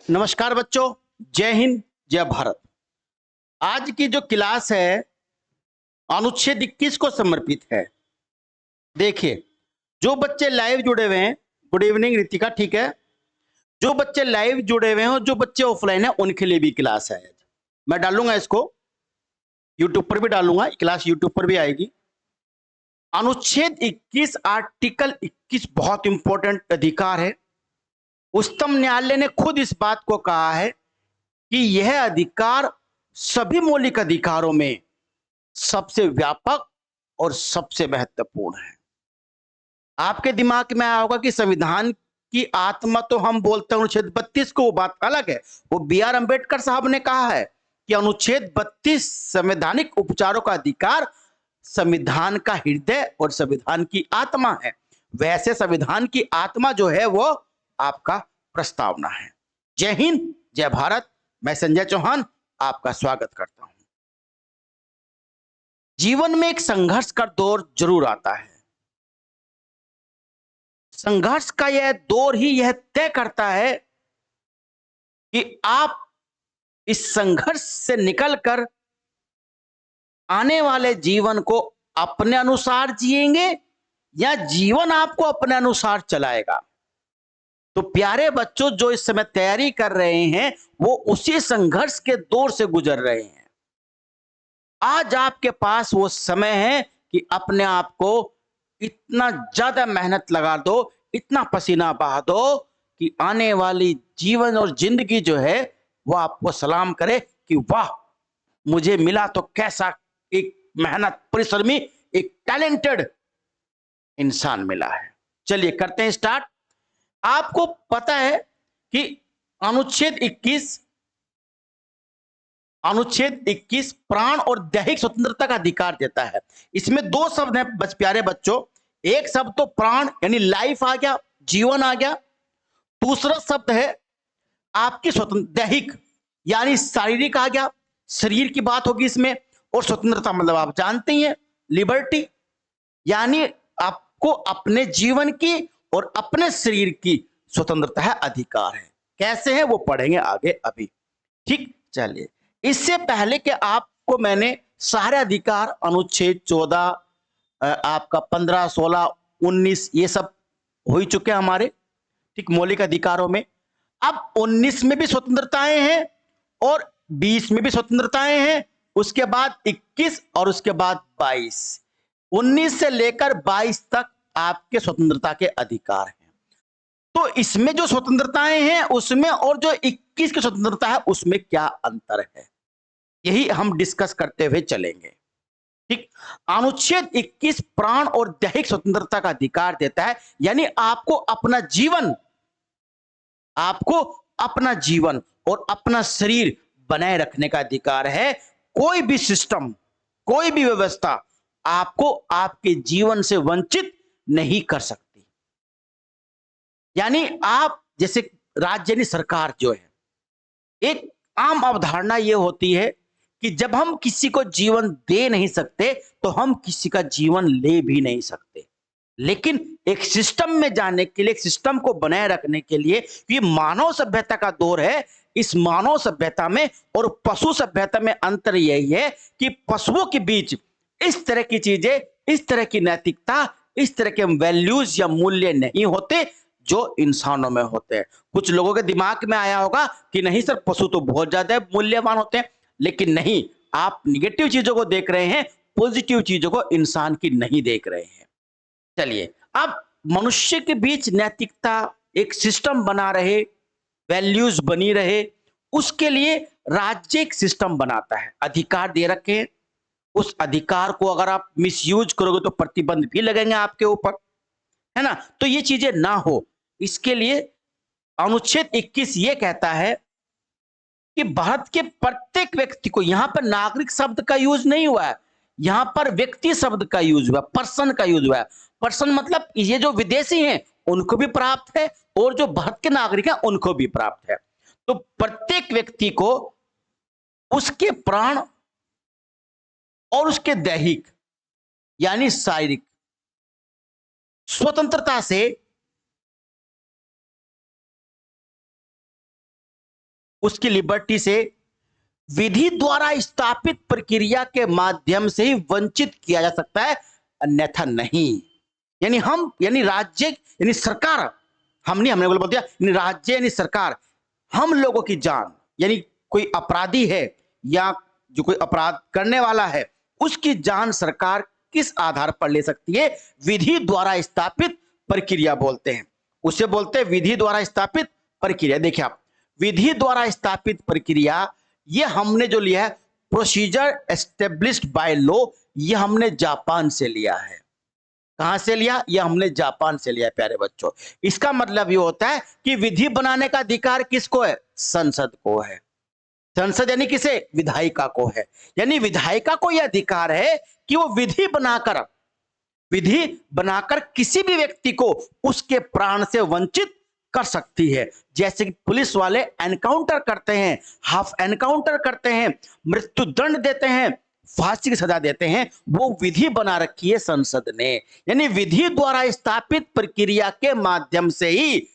नमस्कार बच्चों। जय हिंद, जय भारत। आज की जो क्लास है अनुच्छेद 21 को समर्पित है। देखिए, जो बच्चे लाइव जुड़े हुए हैं, गुड इवनिंग रितिका, ठीक है। जो बच्चे लाइव जुड़े हुए हैं और जो बच्चे ऑफलाइन हैं उनके लिए भी क्लास है। मैं डालूंगा इसको यूट्यूब पर भी डालूंगा, क्लास यूट्यूब पर भी आएगी। अनुच्छेद 21 आर्टिकल 21 बहुत इंपॉर्टेंट अधिकार है। उच्चतम न्यायालय ने खुद इस बात को कहा है कि यह अधिकार सभी मौलिक अधिकारों में सबसे व्यापक और सबसे महत्वपूर्ण है। आपके दिमाग में आया होगा कि संविधान की आत्मा तो हम बोलते हैं अनुच्छेद 32 को, वो बात अलग है। वो B.R. अम्बेडकर साहब ने कहा है कि अनुच्छेद 32 संवैधानिक उपचारों का अधिकार संविधान का हृदय और संविधान की आत्मा है। वैसे संविधान की आत्मा जो है वो आपका प्रस्तावना है। जय हिंद, जय भारत। मैं संजय चौहान आपका स्वागत करता हूं। जीवन में एक संघर्ष का दौर जरूर आता है। संघर्ष का यह दौर ही यह तय करता है कि आप इस संघर्ष से निकलकर आने वाले जीवन को अपने अनुसार जिएंगे या जीवन आपको अपने अनुसार चलाएगा। तो प्यारे बच्चों, जो इस समय तैयारी कर रहे हैं वो उसी संघर्ष के दौर से गुजर रहे हैं। आज आपके पास वो समय है कि अपने आप को इतना ज्यादा मेहनत लगा दो, इतना पसीना बहा दो कि आने वाली जीवन और जिंदगी जो है वो आपको सलाम करे कि वाह, मुझे मिला तो कैसा एक मेहनत परिश्रमी, एक टैलेंटेड इंसान मिला है। चलिए करते हैं स्टार्ट। आपको पता है कि अनुच्छेद 21 प्राण और दैहिक स्वतंत्रता का अधिकार देता है। इसमें दो शब्द हैं प्यारे बच्चों। एक शब्द तो प्राण यानी लाइफ आ गया, जीवन आ गया। दूसरा शब्द है आपकी स्वतंत्र दैहिक यानी शारीरिक आ गया, शरीर की बात होगी इसमें। और स्वतंत्रता मतलब आप जानते ही हैं, लिबर्टी, यानी आपको अपने जीवन की और अपने शरीर की स्वतंत्रता है, अधिकार है। कैसे है वो पढ़ेंगे आगे अभी, ठीक। चलिए, इससे पहले कि आपको मैंने सारे अधिकार अनुच्छेद 14 आपका 15, 16, 19 ये सब हो ही चुके हमारे, ठीक, मौलिक अधिकारों में। अब 19 में भी स्वतंत्रताएं हैं और 20 में भी स्वतंत्रताएं हैं, उसके बाद 21 और उसके बाद 22। 19 से लेकर 22 तक आपके स्वतंत्रता के अधिकार हैं। तो इसमें जो स्वतंत्रताएं हैं उसमें और जो 21 की स्वतंत्रता है उसमें क्या अंतर है, यही हम डिस्कस करते हुए चलेंगे, ठीक। अनुच्छेद 21 प्राण और दैहिक स्वतंत्रता का अधिकार देता है, यानी आपको अपना जीवन और अपना शरीर बनाए रखने का अधिकार है। कोई भी सिस्टम, कोई भी व्यवस्था आपको आपके जीवन से वंचित नहीं कर सकती। यानी आप जैसे राज्य यानी सरकार जो है, एक आम अवधारणा यह होती है कि जब हम किसी को जीवन दे नहीं सकते तो हम किसी का जीवन ले भी नहीं सकते। लेकिन एक सिस्टम में जाने के लिए, एक सिस्टम को बनाए रखने के लिए, ये मानव सभ्यता का दौर है। इस मानव सभ्यता में और पशु सभ्यता में अंतर यही है कि पशुओं के बीच इस तरह की चीजें, इस तरह की नैतिकता, इस तरह के वैल्यूज या मूल्य नहीं होते जो इंसानों में होते हैं। कुछ लोगों के दिमाग में आया होगा कि नहीं सर, पशु तो बहुत ज्यादा मूल्यवान होते हैं, लेकिन नहीं, आप निगेटिव चीजों को देख रहे हैं, पॉजिटिव चीजों को इंसान की नहीं देख रहे हैं। चलिए, अब मनुष्य के बीच नैतिकता एक सिस्टम बना रहे, वैल्यूज बनी रहे, उसके लिए राज्य एक सिस्टम बनाता है, अधिकार दे रखे हैं। उस अधिकार को अगर आप मिसयूज करोगे तो प्रतिबंध भी लगेंगे आपके ऊपर, है ना। तो ये चीजें ना हो, इसके लिए अनुच्छेद 21 ये कहता है कि भारत के प्रत्येक व्यक्ति को, यहां पर नागरिक शब्द का यूज नहीं हुआ है, यहां पर व्यक्ति शब्द का यूज हुआ, पर्सन का यूज हुआ है। पर्सन मतलब ये जो विदेशी हैं उनको भी प्राप्त है और जो भारत के नागरिक हैं उनको भी प्राप्त है। तो प्रत्येक व्यक्ति को उसके प्राण और उसके दैहिक यानी शारीरिक स्वतंत्रता से उसकी लिबर्टी से विधि द्वारा स्थापित प्रक्रिया के माध्यम से ही वंचित किया जा सकता है, अन्यथा नहीं। यानी हम, यानी राज्य, यानी सरकार, हम नहीं, हमने बोल दिया, यानी राज्य यानी सरकार हम लोगों की जान, यानी कोई अपराधी है या जो कोई अपराध करने वाला है उसकी जान सरकार किस आधार पर ले सकती है? विधि द्वारा स्थापित प्रक्रिया बोलते हैं उसे, बोलते हैं विधि द्वारा स्थापित प्रक्रिया। देखिए आप, विधि द्वारा स्थापित प्रक्रिया, ये हमने जो लिया है प्रोसीजर एस्टेब्लिश्ड बाय लॉ, ये हमने जापान से लिया है। कहां से लिया? ये हमने जापान से लिया है प्यारे बच्चों। इसका मतलब ये होता है कि विधि बनाने का अधिकार किसको है? संसद को है। संसद यानी किसे? विधायिका को है। यानी विधायिका को यह अधिकार है कि वो विधि बनाकर किसी भी व्यक्ति को उसके प्राण से वंचित कर सकती है। जैसे कि पुलिस वाले एनकाउंटर करते हैं, हाफ एनकाउंटर करते हैं, मृत्यु दंड देते हैं, फांसी की सजा देते हैं, वो विधि बना रखी है संसद ने। यानी विधि द्वारा स्थापित प्रक्रिया के माध्यम से ही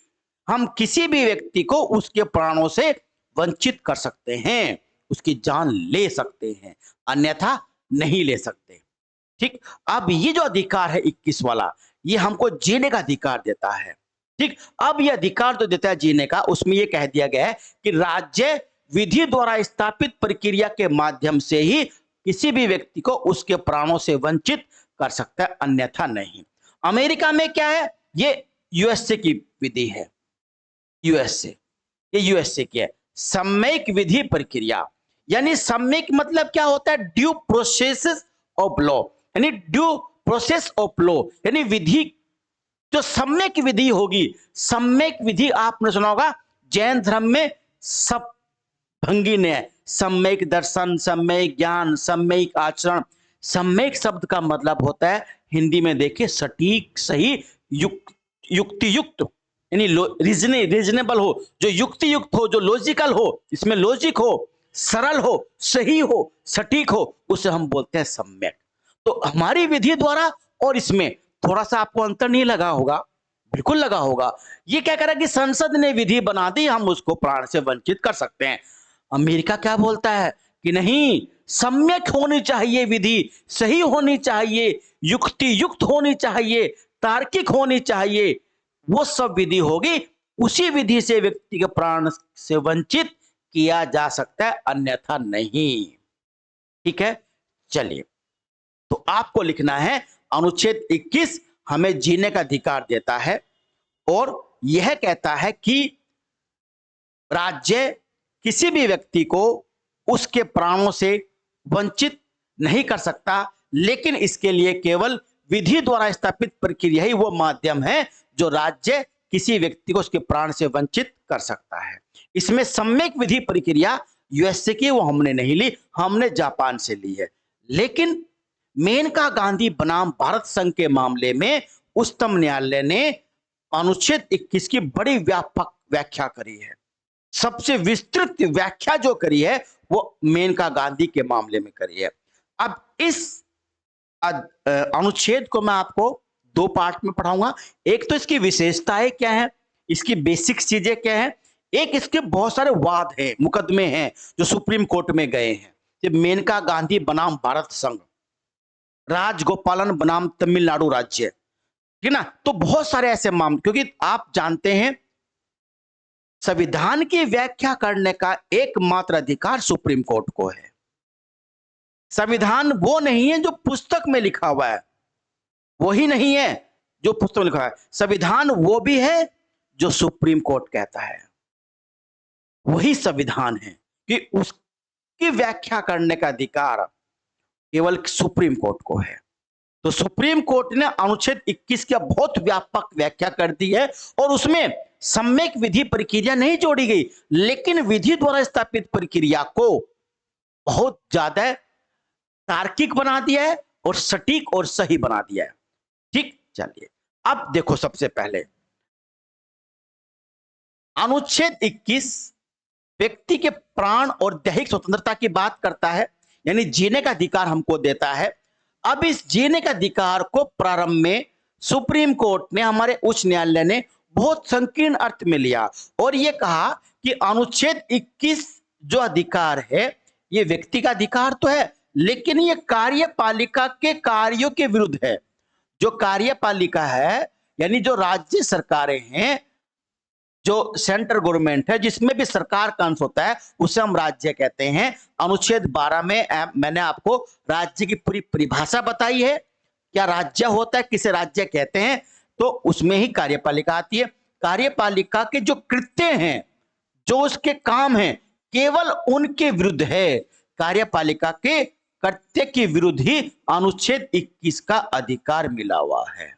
हम किसी भी व्यक्ति को उसके प्राणों से वंचित कर सकते हैं, उसकी जान ले सकते हैं, अन्यथा नहीं ले सकते। ठीक, अब ये जो अधिकार है 21 वाला, ये हमको जीने का अधिकार देता है। ठीक, अब ये अधिकार जो देता है जीने का, उसमें ये कह दिया गया है कि राज्य विधि द्वारा स्थापित प्रक्रिया के माध्यम से ही किसी भी व्यक्ति को उसके प्राणों से वंचित कर सकता है, अन्यथा नहीं। अमेरिका में क्या है? ये यूएसए की विधि है। ये यूएसए की है, सम्यक विधि प्रक्रिया। यानी सम्यक मतलब क्या होता है? ड्यू प्रोसेस ऑफ लॉ, यानी ड्यू प्रोसेस ऑफ लॉ, यानी विधि जो सम्यक विधि होगी। सम्यक विधि आपने सुना होगा, जैन धर्म में सब भंगी ने सम्यक दर्शन, सम्यक ज्ञान, सम्यक आचरण। सम्यक शब्द का मतलब होता है, हिंदी में देखिए, सटीक, सही, युक्तियुक्त, यानी रीजनेबल हो, जो युक्ति युक्त हो, जो लॉजिकल हो, इसमें लॉजिक हो, सरल हो, सही हो, सटीक हो, उसे हम बोलते हैं सम्यक। तो हमारी विधि द्वारा और इसमें थोड़ा सा आपको अंतर नहीं लगा होगा? बिल्कुल लगा होगा। ये क्या कह रहा है कि संसद ने विधि बना दी, हम उसको प्राण से वंचित कर सकते हैं। अमेरिका क्या बोलता है कि नहीं, सम्यक होनी चाहिए विधि, सही होनी चाहिए, युक्ति युक्त होनी चाहिए, तार्किक होनी चाहिए। वो सब विधि होगी, उसी विधि से व्यक्ति के प्राण से वंचित किया जा सकता है, अन्यथा नहीं। ठीक है, चलिए, तो आपको लिखना है अनुच्छेद 21 हमें जीने का अधिकार देता है और यह कहता है कि राज्य किसी भी व्यक्ति को उसके प्राणों से वंचित नहीं कर सकता, लेकिन इसके लिए केवल विधि द्वारा स्थापित प्रक्रिया ही वो माध्यम है जो राज्य किसी व्यक्ति को उसके प्राण से वंचित कर सकता है। इसमें सम्यक विधि प्रक्रिया यूएसए की, वो हमने नहीं ली, हमने जापान से ली है। लेकिन मेनका गांधी बनाम भारत संघ के मामले में उच्चतम न्यायालय ने अनुच्छेद 21 की बड़ी व्यापक व्याख्या करी है। सबसे विस्तृत व्याख्या जो करी है वो मेनका गांधी के मामले में करी है। अब इस अनुच्छेद को मैं आपको दो पार्ट में पढ़ाऊंगा। एक तो इसकी विशेषताएं क्या है, इसकी बेसिक चीजें क्या है, एक इसके बहुत सारे वाद हैं, मुकदमे हैं जो सुप्रीम कोर्ट में गए हैं। मेनका गांधी बनाम भारत संघ, राजगोपालन बनाम तमिलनाडु राज्य, ठीक ना। तो बहुत सारे ऐसे मामले, क्योंकि आप जानते हैं संविधान की व्याख्या करने का एकमात्र अधिकार सुप्रीम कोर्ट को है। संविधान वो नहीं है जो पुस्तक में लिखा हुआ है, वही नहीं है जो पुस्तक में लिखा है। संविधान वो भी है जो सुप्रीम कोर्ट कहता है, वही संविधान है कि उसकी व्याख्या करने का अधिकार केवल सुप्रीम कोर्ट को है। तो सुप्रीम कोर्ट ने अनुच्छेद 21 की बहुत व्यापक व्याख्या कर दी है और उसमें सम्यक विधि प्रक्रिया नहीं जोड़ी गई, लेकिन विधि द्वारा स्थापित प्रक्रिया को बहुत ज्यादा तार्किक बना दिया है और सटीक और सही बना दिया है। ठीक, चलिए अब देखो, सबसे पहले अनुच्छेद 21 व्यक्ति के प्राण और दैहिक स्वतंत्रता की बात करता है, यानी जीने का अधिकार हमको देता है। अब इस जीने का अधिकार को प्रारंभ में सुप्रीम कोर्ट ने, हमारे उच्च न्यायालय ने बहुत संकीर्ण अर्थ में लिया और यह कहा कि अनुच्छेद 21 जो अधिकार है ये व्यक्ति का अधिकार तो है, लेकिन ये कार्यपालिका के कार्यों के विरुद्ध है। जो कार्यपालिका है यानी जो राज्य सरकारें हैं, जो सेंट्रल गवर्नमेंट है, जिसमें भी सरकार का अंश होता है, उसे हम राज्य कहते हैं। अनुच्छेद 12 में मैंने आपको राज्य की पूरी परिभाषा बताई है, क्या राज्य होता है, किसे राज्य कहते हैं, तो उसमें ही कार्यपालिका आती है। कार्यपालिका के जो कृत्य हैं, जो उसके काम हैं, केवल उनके विरुद्ध है। कार्यपालिका के कृत्य के विरुद्ध ही अनुच्छेद 21 का अधिकार मिला हुआ है।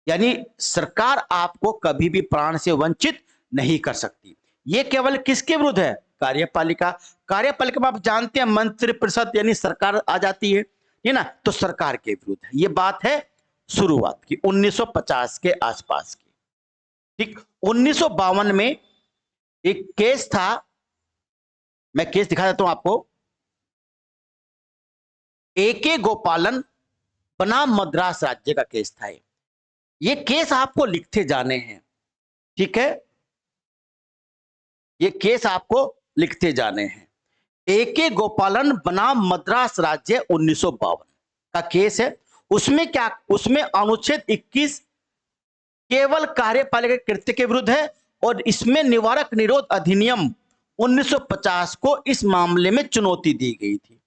यानी सरकार आपको कभी भी प्राण से वंचित नहीं कर सकती। ये केवल किसके विरुद्ध है? कार्यपालिका। कार्यपालिका में आप जानते हैं मंत्रिपरिषद यानी सरकार आ जाती है ना, तो सरकार के विरुद्ध है। ये बात है शुरुआत की 1950 के आसपास की। ठीक, 1952 में एक केस था, मैं केस दिखा देता हूं आपको। एके गोपालन बनाम मद्रास राज्य का केस था। ये केस आपको लिखते जाने हैं, ठीक है, ये केस आपको लिखते जाने हैं। एके गोपालन बनाम मद्रास राज्य 1952 का केस है। उसमें क्या, उसमें अनुच्छेद 21 केवल कार्यपालिका कृत्य के विरुद्ध है और इसमें निवारक निरोध अधिनियम 1950 को इस मामले में चुनौती दी गई थी।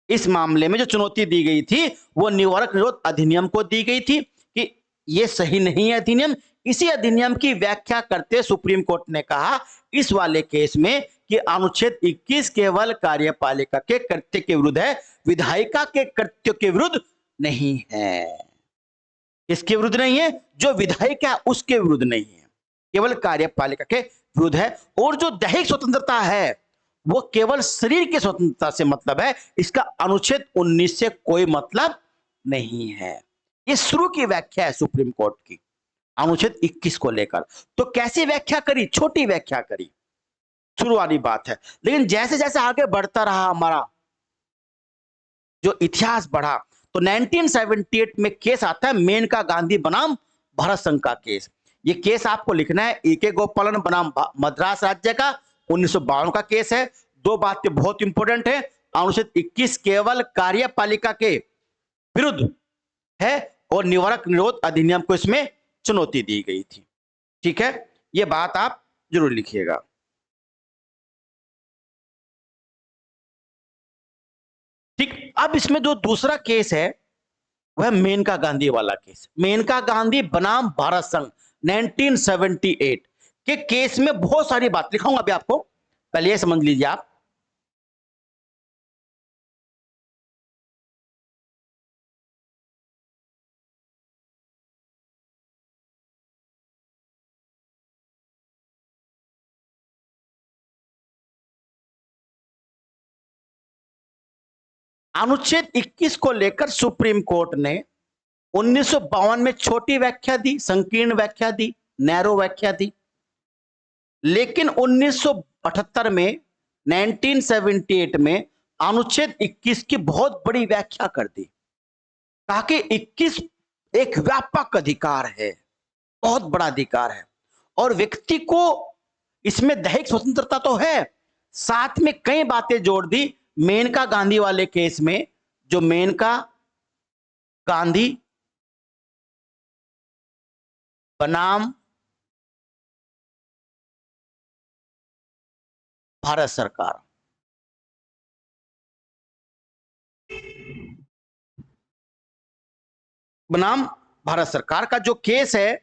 इस मामले में जो चुनौती दी गई थी वो निवारक निरोध अधिनियम को दी गई थी कि ये सही नहीं है अधिनियम। इसी अधिनियम की व्याख्या करते सुप्रीम कोर्ट ने कहा इस वाले केस में कि अनुच्छेद 21 केवल कार्यपालिका के कृत्य के विरुद्ध है, विधायिका के कृत्य के विरुद्ध नहीं है। इसके विरुद्ध नहीं है, जो विधायिका उसके विरुद्ध नहीं है, केवल कार्यपालिका के विरुद्ध है। और जो दैहिक स्वतंत्रता है वो केवल शरीर की स्वतंत्रता से मतलब है, इसका अनुच्छेद 19 से कोई मतलब नहीं है। ये शुरू की व्याख्या है सुप्रीम कोर्ट की अनुच्छेद 21 को लेकर। तो कैसी व्याख्या करी? छोटी व्याख्या करी, शुरू वाली बात है। लेकिन जैसे जैसे आगे बढ़ता रहा हमारा जो इतिहास बढ़ा, तो 1978 में केस आता है मेनका गांधी बनाम भारत संघ का केस। ये केस आपको लिखना है, एके गोपालन बनाम मद्रास राज्य का 1952 का केस है। दो बातें बहुत इंपॉर्टेंट है, अनुच्छेद 21 केवल कार्यपालिका के विरुद्ध है और निवारक निरोध अधिनियम को इसमें चुनौती दी गई थी। ठीक है, यह बात आप जरूर लिखिएगा। ठीक, अब इसमें जो दूसरा केस है वह मेनका गांधी वाला केस, मेनका गांधी बनाम भारत संघ 1978 के केस में बहुत सारी बात लिखाऊंगा अभी आपको, पहले ये समझ लीजिए आप। अनुच्छेद 21 को लेकर सुप्रीम कोर्ट ने 1952 में छोटी व्याख्या दी, संकीर्ण व्याख्या दी, नैरो व्याख्या दी। लेकिन 1978 में 1978 में अनुच्छेद 21 की बहुत बड़ी व्याख्या कर दी। कहा कि 21 एक व्यापक अधिकार है, बहुत बड़ा अधिकार है और व्यक्ति को इसमें दैहिक स्वतंत्रता तो है, साथ में कई बातें जोड़ दी। मेनका गांधी वाले केस में, जो मेनका गांधी बनाम भारत सरकार, बनाम भारत सरकार का जो केस है,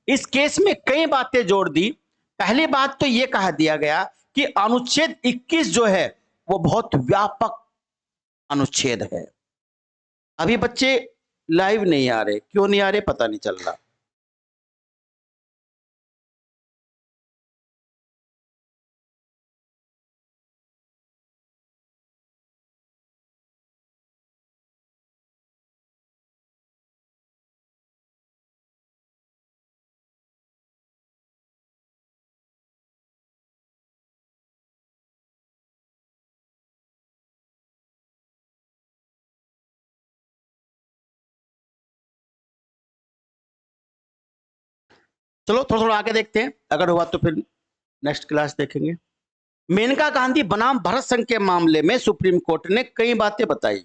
इस केस में कई बातें जोड़ दी। पहली बात तो यह कहा दिया गया कि अनुच्छेद 21 जो है वो बहुत व्यापक अनुच्छेद है। अभी बच्चे लाइव नहीं आ रहे, क्यों नहीं आ रहे पता नहीं चल रहा। चलो थोड़ा थोड़ा आगे देखते हैं, अगर हुआ तो फिर नेक्स्ट क्लास देखेंगे। मेनका गांधी बनाम भरत संघ के मामले में सुप्रीम कोर्ट ने कई बातें बताई।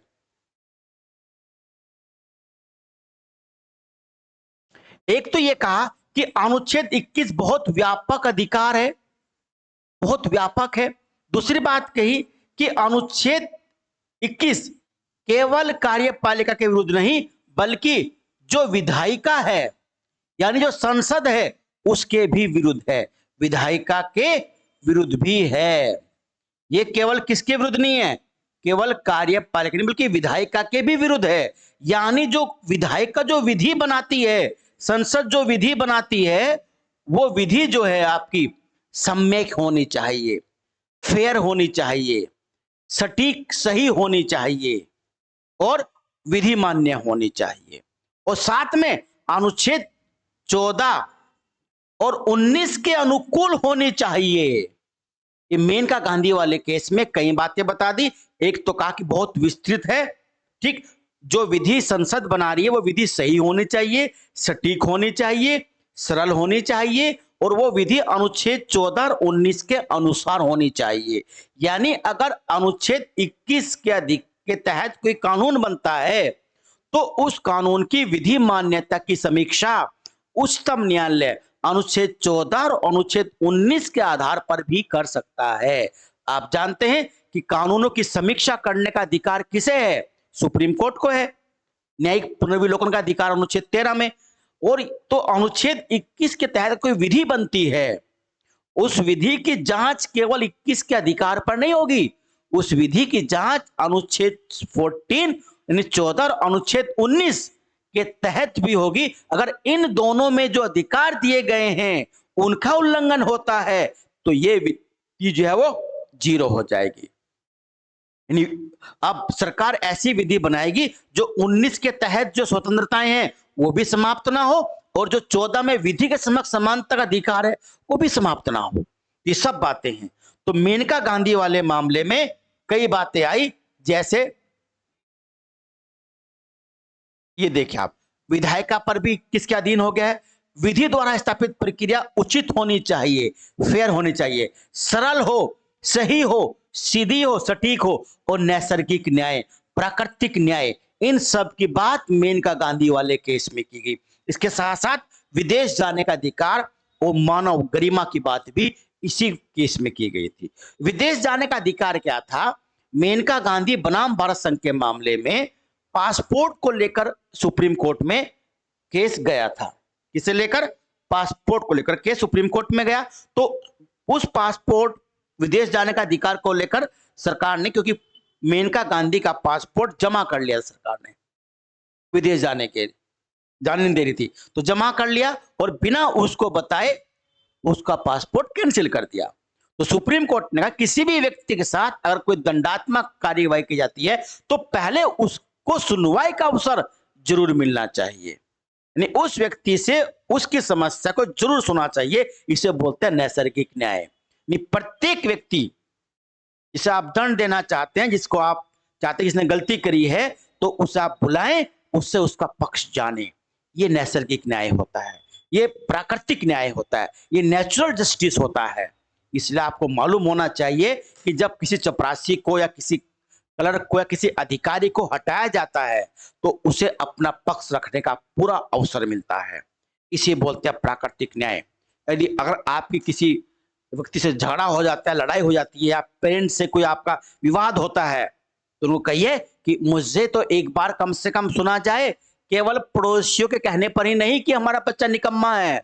एक तो यह कहा कि अनुच्छेद 21 बहुत व्यापक अधिकार है, बहुत व्यापक है। दूसरी बात कही कि अनुच्छेद 21 केवल कार्यपालिका के विरुद्ध नहीं बल्कि जो विधायिका है यानी जो संसद है उसके भी विरुद्ध है, विधायिका के विरुद्ध भी है। ये केवल किसके विरुद्ध नहीं है, केवल कार्यपालिका नहीं बल्कि विधायिका के भी विरुद्ध है। यानी जो विधायिका जो विधि बनाती है, संसद जो विधि बनाती है, वो विधि जो है आपकी सम्यक होनी चाहिए, फेयर होनी चाहिए, सटीक सही होनी चाहिए और विधि मान्य होनी चाहिए। और साथ में अनुच्छेद 14 और 19 के अनुकूल होनी चाहिए। ये मेनका गांधी वाले केस में कई बातें बता दी। एक तो कहा कि बहुत विस्तृत है, ठीक, जो विधि संसद बना रही है वो विधि सही होनी चाहिए, सटीक होनी चाहिए, सरल होनी चाहिए और वो विधि अनुच्छेद 14 और 19 के अनुसार होनी चाहिए। यानी अगर अनुच्छेद 21 के तहत कोई कानून बनता है तो उस कानून की विधि मान्यता की समीक्षा उच्चतम न्यायालय अनुच्छेद 14 और अनुच्छेद 19 के आधार पर भी कर सकता है। आप जानते हैं कि कानूनों की समीक्षा करने का अधिकार किसे है, सुप्रीम कोर्ट को है। न्यायिक पुनर्विलोकन का अधिकार अनुच्छेद 13 में। और तो अनुच्छेद 21 के तहत कोई विधि बनती है, उस विधि की जांच केवल 21 के अधिकार पर नहीं होगी, उस विधि की जांच अनुच्छेद 14 यानी 14 और अनुच्छेद 19 के तहत भी होगी। अगर इन दोनों में जो अधिकार दिए गए हैं उनका उल्लंघन होता है तो ये विधि जो है वो जीरो हो जाएगी। यानी अब सरकार ऐसी विधि बनाएगी जो 19 के तहत जो स्वतंत्रताएं हैं वो भी समाप्त ना हो और जो 14 में विधि के समक्ष समानता का अधिकार है वो भी समाप्त ना हो। ये सब बातें हैं। तो मेनका गांधी वाले मामले में कई बातें आई, जैसे ये देखिए आप, विधायिका पर भी किसके अधीन हो गया है, विधि द्वारा स्थापित प्रक्रिया उचित होनी चाहिए, फेयर होनी चाहिए, सरल हो, सही हो, सीधी हो, सटीक हो और नैसर्गिक न्याय, प्राकृतिक न्याय, इन सब की बात मेनका गांधी वाले केस में की गई। इसके साथ साथ विदेश जाने का अधिकार और मानव गरिमा की बात भी इसी केस में की गई थी। विदेश जाने का अधिकार क्या था, मेनका गांधी बनाम भारत संघ के मामले में पासपोर्ट को लेकर सुप्रीम कोर्ट में केस गया था। किसे लेकर, पासपोर्ट को लेकर केस सुप्रीम कोर्ट में गया। तो उस पासपोर्ट विदेश जाने का अधिकार को लेकर सरकार ने, क्योंकि मेनका गांधी का पासपोर्ट जमा कर लिया सरकार ने, विदेश जाने नहीं दे रही थी तो जमा कर लिया और बिना उसको बताए उसका पासपोर्ट कैंसिल कर दिया। तो सुप्रीम कोर्ट ने कहा किसी भी व्यक्ति के साथ अगर कोई दंडात्मक कार्यवाही की जाती है तो पहले उसको सुनवाई का अवसर जरूर मिलना चाहिए, यानी उस व्यक्ति से उसकी समस्या को जरूर सुनना चाहिए। इसे बोलते हैं नैसर्गिक न्याय। प्रत्येक व्यक्ति जिसे आप दंड देना चाहते हैं, जिसको आप चाहते हैं जिसने गलती करी है, तो उसे आप बुलाएं, उससे उसका पक्ष जाने। ये नैसर्गिक न्याय होता है, ये प्राकृतिक न्याय होता है, ये नेचुरल जस्टिस होता है। इसलिए आपको मालूम होना चाहिए कि जब किसी चपरासी को या किसी क्लर्क को या किसी अधिकारी को हटाया जाता है तो उसे अपना पक्ष रखने का पूरा अवसर मिलता है। इसे बोलते हैं प्राकृतिक न्याय। यदि अगर आपकी किसी व्यक्ति से झगड़ा हो जाता है, लड़ाई हो जाती है या पेरेंट्स से कोई आपका विवाद होता है तो उनको कहिए कि मुझे तो एक बार कम से कम सुना जाए, केवल पड़ोसियों के कहने पर ही नहीं कि हमारा बच्चा निकम्मा है,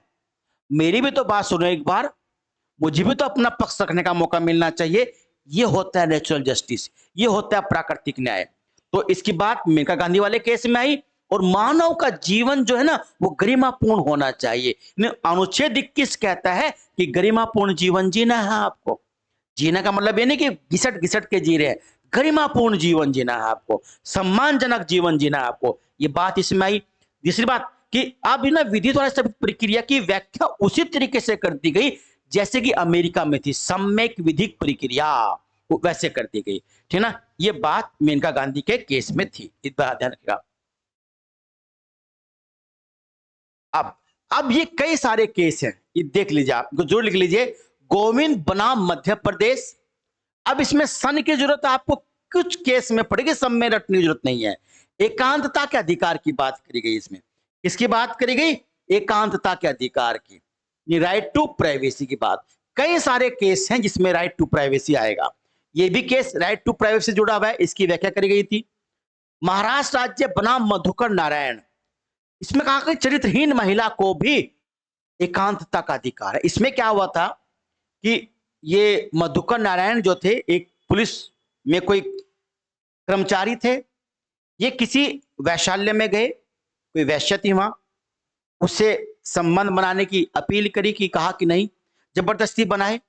मेरी भी तो बात सुनो एक बार, मुझे भी तो अपना पक्ष रखने का मौका मिलना चाहिए। ये होता है नेचुरल जस्टिस, ये होता है प्राकृतिक न्याय। तो इसकी बात मेनका गांधी वाले केस में आई। और मानव का जीवन जो है ना वो गरिमापूर्ण होना चाहिए। अनुच्छेद 21 कहता है कि गरिमापूर्ण जीवन जीना है आपको। जीना का मतलब ये नहीं कि घिसट घिसट के जी रहे हैं, गरिमापूर्ण जीवन जीना है आपको, सम्मानजनक जीवन जीना है आपको, ये बात इसमें आई। दूसरी बात कि अब ना विधि द्वारा स्थापित प्रक्रिया की व्याख्या उसी तरीके से कर दी गई जैसे कि अमेरिका में थी, सम्यक विधिक प्रक्रिया वो वैसे कर दी गई, ठीक ना। ये बात मेनका गांधी के केस में थी, इस बात ध्यान रखिएगा। अब ये कई सारे केस हैं, ये देख लीजिए, आप जरूर लिख लीजिए। गोविंद बनाम मध्य प्रदेश। अब इसमें सन की जरूरत आपको कुछ केस में पड़ेगी, सब में रटने की जरूरत नहीं है। एकांतता के अधिकार की बात करी गई इसमें। किसकी बात करी गई? एकांतता के अधिकार की, राइट टू प्राइवेसी की बात। कई सारे केस हैं जिसमें राइट टू प्राइवेसी आएगा। ये भी केस राइट टू प्राइवेसी जुड़ा हुआ है, इसकी व्याख्या करी गई थी। महाराष्ट्र राज्य बनाम मधुकर नारायण, इसमें कहा कि चरित्रहीन महिला को भी एकांतता का अधिकार है। इसमें क्या हुआ था कि ये मधुकर नारायण जो थे, एक पुलिस में कोई कर्मचारी थे। ये किसी वैश्यालय में गए, कोई वैश्य थी वहां, उससे संबंध बनाने की अपील करी कि कहा कि नहीं, जबरदस्ती बनाए।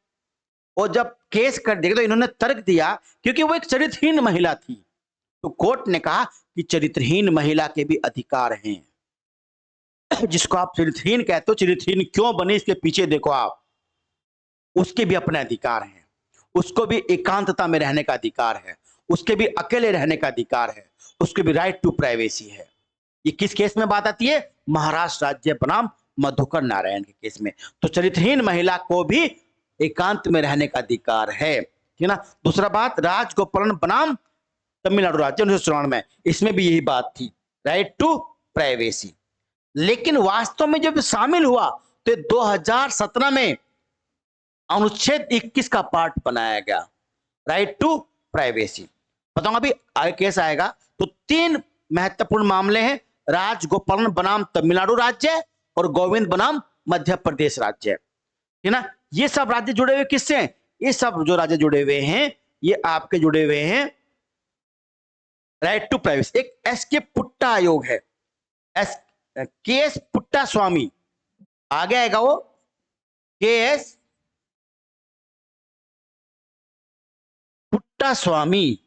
और जब केस कर दिया तो इन्होंने तर्क दिया क्योंकि वो एक चरित्रहीन महिला थी, तो कोर्ट ने कहा कि चरित्रहीन महिला के भी अधिकार हैं। जिसको आप चरित्रहीन कहते हो, चरित्रहीन क्यों बनी इसके पीछे देखो आप, उसके भी अपने अधिकार हैं। उसको भी एकांतता में रहने का अधिकार है, उसके भी अकेले रहने का अधिकार है, उसके भी राइट टू प्राइवेसी है। ये किस केस में बात आती है? महाराष्ट्र राज्य बनाम मधुकर नारायण के केस में। तो चरित्रहीन महिला को भी एकांत में रहने का अधिकार है, ठीक ना। दूसरा बात, राजगोपालन बनाम तमिलनाडु राज्य 1994, इसमें भी यही बात थी, राइट टू प्राइवेसी। लेकिन वास्तव में जब शामिल हुआ तो 2017 में अनुच्छेद 21 का पार्ट बनाया गया, राइट टू प्राइवेसी। बताऊंगा अभी आगे केस आएगा। तो 3 महत्वपूर्ण मामले हैं, राजगोपालन बनाम तमिलनाडु राज्य और गोविंद बनाम मध्य प्रदेश राज्य, है ना। ये सब राज्य जुड़े हुए किससे हैं? ये सब जो राज्य जुड़े हुए हैं ये आपके जुड़े हुए हैं राइट टू प्राइवेसी। एक एस के पुट्टा आयोग है, के एस पुट्टा स्वामी, आगे आएगा वो के एस पुट्टा स्वामी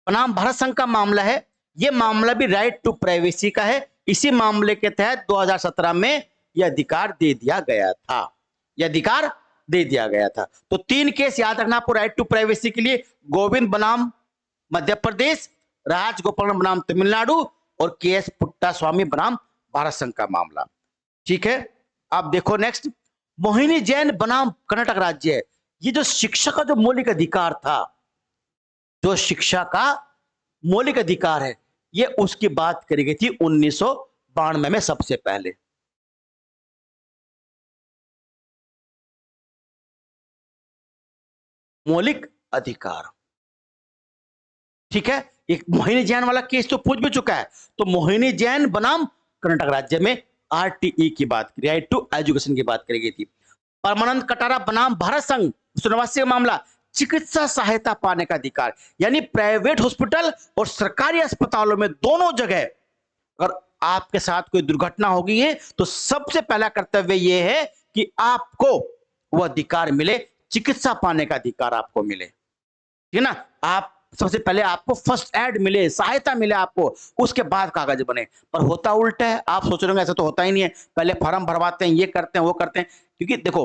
बनाम भारत संघ का मामला है। यह मामला भी राइट टू प्राइवेसी का है। इसी मामले के तहत 2017 में यह अधिकार दे दिया गया था, यह अधिकार दे दिया गया था। तो 3 केस याद रखना आपको राइट टू प्राइवेसी के लिए, गोविंद बनाम मध्य प्रदेश, राजगोपालन बनाम तमिलनाडु और के एस पुट्टा स्वामी बनाम भारत संघ का मामला, ठीक है। आप देखो नेक्स्ट, मोहिनी जैन बनाम कर्नाटक राज्य। ये जो शिक्षा का जो मौलिक अधिकार था, जो शिक्षा का मौलिक अधिकार है, ये उसकी बात करी गई थी 1992 में सबसे पहले। मौलिक अधिकार, ठीक है। एक मोहिनी जैन वाला केस तो पूछ भी चुका है। तो मोहिनी जैन बनाम कर्नाटक राज्य में आरटीई की बात करी, राइट टू एजुकेशन की बात करी गई थी। परमानंद कटारा बनाम भारत संघ 1989 का मामला, चिकित्सा सहायता पाने का अधिकार, यानी प्राइवेट हॉस्पिटल और सरकारी अस्पतालों में दोनों जगह अगर आपके साथ कोई दुर्घटना हो गई है तो सबसे पहला कर्तव्य यह है कि आपको वह अधिकार मिले, चिकित्सा पाने का अधिकार आपको मिले, ठीक है ना। आप सबसे पहले आपको फर्स्ट एड मिले, सहायता मिले आपको, उसके बाद कागज बने। पर होता उल्टा है, आप सोच रहे हो ऐसा तो होता ही नहीं है, पहले फॉर्म भरवाते हैं, ये करते हैं वो करते हैं। क्योंकि देखो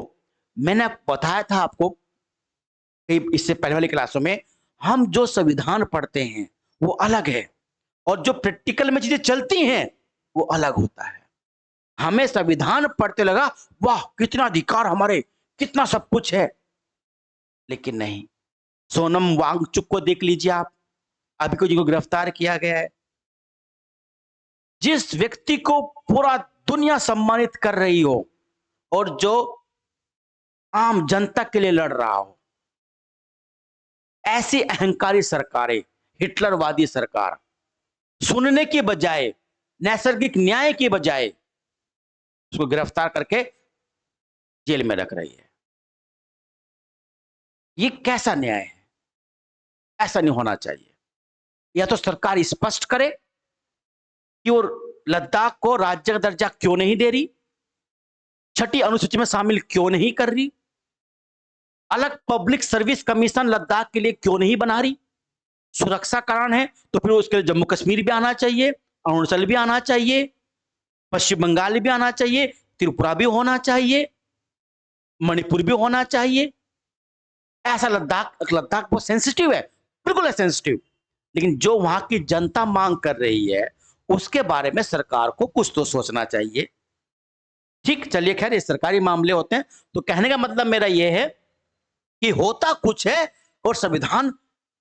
मैंने बताया था आपको इससे पहले वाली क्लासों में, हम जो संविधान पढ़ते हैं वो अलग है और जो प्रैक्टिकल में चीजें चलती हैं वो अलग होता है। हमें संविधान पढ़ते लगा वाह कितना अधिकार हमारे, कितना सब कुछ है, लेकिन नहीं। सोनम वांगचुक को देख लीजिए आप, अभी को जिनको गिरफ्तार किया गया है। जिस व्यक्ति को पूरा दुनिया सम्मानित कर रही हो और जो आम जनता के लिए लड़ रहा हो, ऐसी अहंकारी सरकारें, हिटलरवादी सरकार सुनने की बजाय, नैसर्गिक न्याय की बजाय उसको गिरफ्तार करके जेल में रख रही है। ये कैसा न्याय है? ऐसा नहीं होना चाहिए। या तो सरकार स्पष्ट करे कि वो लद्दाख को राज्य का दर्जा क्यों नहीं दे रही, 6ठी अनुसूची में शामिल क्यों नहीं कर रही, अलग पब्लिक सर्विस कमीशन लद्दाख के लिए क्यों नहीं बना रही। सुरक्षा कारण है तो फिर उसके लिए जम्मू कश्मीर भी आना चाहिए, अरुणाचल भी आना चाहिए, पश्चिम बंगाल भी आना चाहिए, त्रिपुरा भी होना चाहिए, मणिपुर भी होना चाहिए। ऐसा लद्दाख बहुत सेंसिटिव है, बिल्कुल है सेंसिटिव। लेकिन जो वहां की जनता मांग कर रही है उसके बारे में सरकार को कुछ तो सोचना चाहिए, ठीक, चलिए खैर ये सरकारी मामले होते हैं। तो कहने का मतलब मेरा ये है कि होता कुछ है और संविधान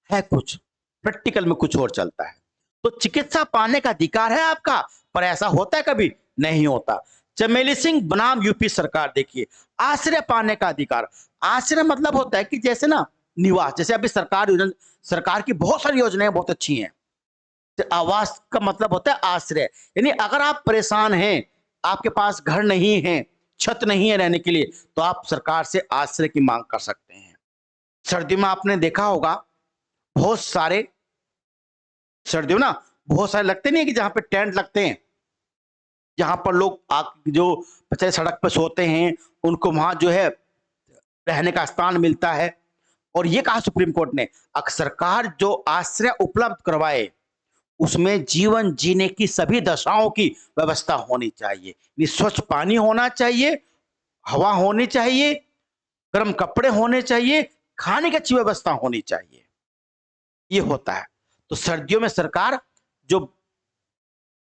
है कुछ, प्रैक्टिकल में कुछ और चलता है। तो चिकित्सा पाने का अधिकार है आपका, पर ऐसा होता है कभी नहीं होता। चमेली सिंह बनाम यूपी सरकार, देखिए आश्रय पाने का अधिकार। आश्रय मतलब होता है कि जैसे ना निवास, जैसे अभी सरकार की बहुत सारी योजनाएं बहुत अच्छी हैं। तो आवास का मतलब होता है आश्रय, यानी अगर आप परेशान हैं, आपके पास घर नहीं है, छत नहीं है रहने के लिए, तो आप सरकार से आश्रय की मांग कर सकते हैं। सर्दियों में आपने देखा होगा बहुत सारे, सर्दियों ना बहुत सारे लगते नहीं है कि जहां पे टेंट लगते हैं, जहां पर लोग जो बेचारे सड़क पर सोते हैं, उनको वहां जो है रहने का स्थान मिलता है। और ये कहा सुप्रीम कोर्ट ने, अगर सरकार जो आश्रय उपलब्ध करवाए उसमें जीवन जीने की सभी दशाओं की व्यवस्था होनी चाहिए। स्वच्छ पानी होना चाहिए, हवा होनी चाहिए, गर्म कपड़े होने चाहिए, खाने की अच्छी व्यवस्था होनी चाहिए। ये होता है। तो सर्दियों में सरकार जो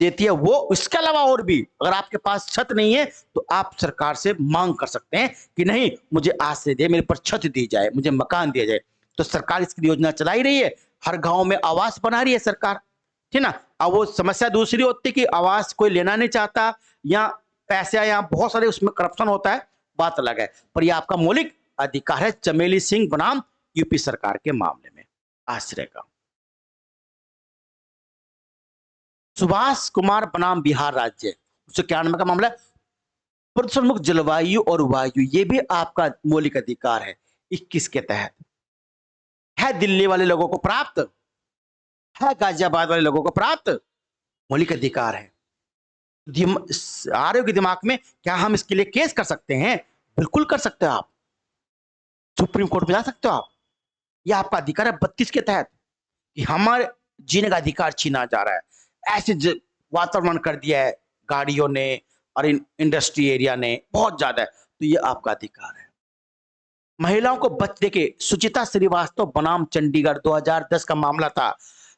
देती है वो, इसके अलावा और भी, अगर आपके पास छत नहीं है तो आप सरकार से मांग कर सकते हैं कि नहीं मुझे आश्रय दे, मेरे पर छत दी जाए, मुझे मकान दिया जाए। तो सरकार इसकी योजना चला ही रही है, हर गांव में आवास बना रही है सरकार, ठीक ना। अब वो समस्या दूसरी होती है कि आवास कोई लेना नहीं चाहता, या पैसे, या बहुत सारे उसमें करप्शन होता है, बात अलग है। पर यह आपका मौलिक अधिकार है, चमेली सिंह बनाम यूपी सरकार के मामले में आश्रय का। सुभाष कुमार बनाम बिहार राज्य, 191 का मामला है। प्रदूषण मुक्त जलवायु और वायु, ये भी आपका मौलिक अधिकार है 21 के तहत। है दिल्ली वाले लोगों को प्राप्त, है गाजियाबाद वाले लोगों को प्राप्त, मौलिक अधिकार है। आ रहे हो कि दिमाग में, क्या हम इसके लिए केस कर सकते हैं? बिल्कुल कर सकते हो आप, सुप्रीम कोर्ट में जा सकते हो आप। यह आपका अधिकार है 32 के तहत कि हमारे जीने का अधिकार छीना जा रहा है। ऐसे वातावरण कर दिया है गाड़ियों ने और इंडस्ट्री एरिया ने, बहुत ज्यादा है, तो ये आपका अधिकार है। महिलाओं को बच्चे के, सुचिता श्रीवास्तव बनाम चंडीगढ़, 2010 का मामला था।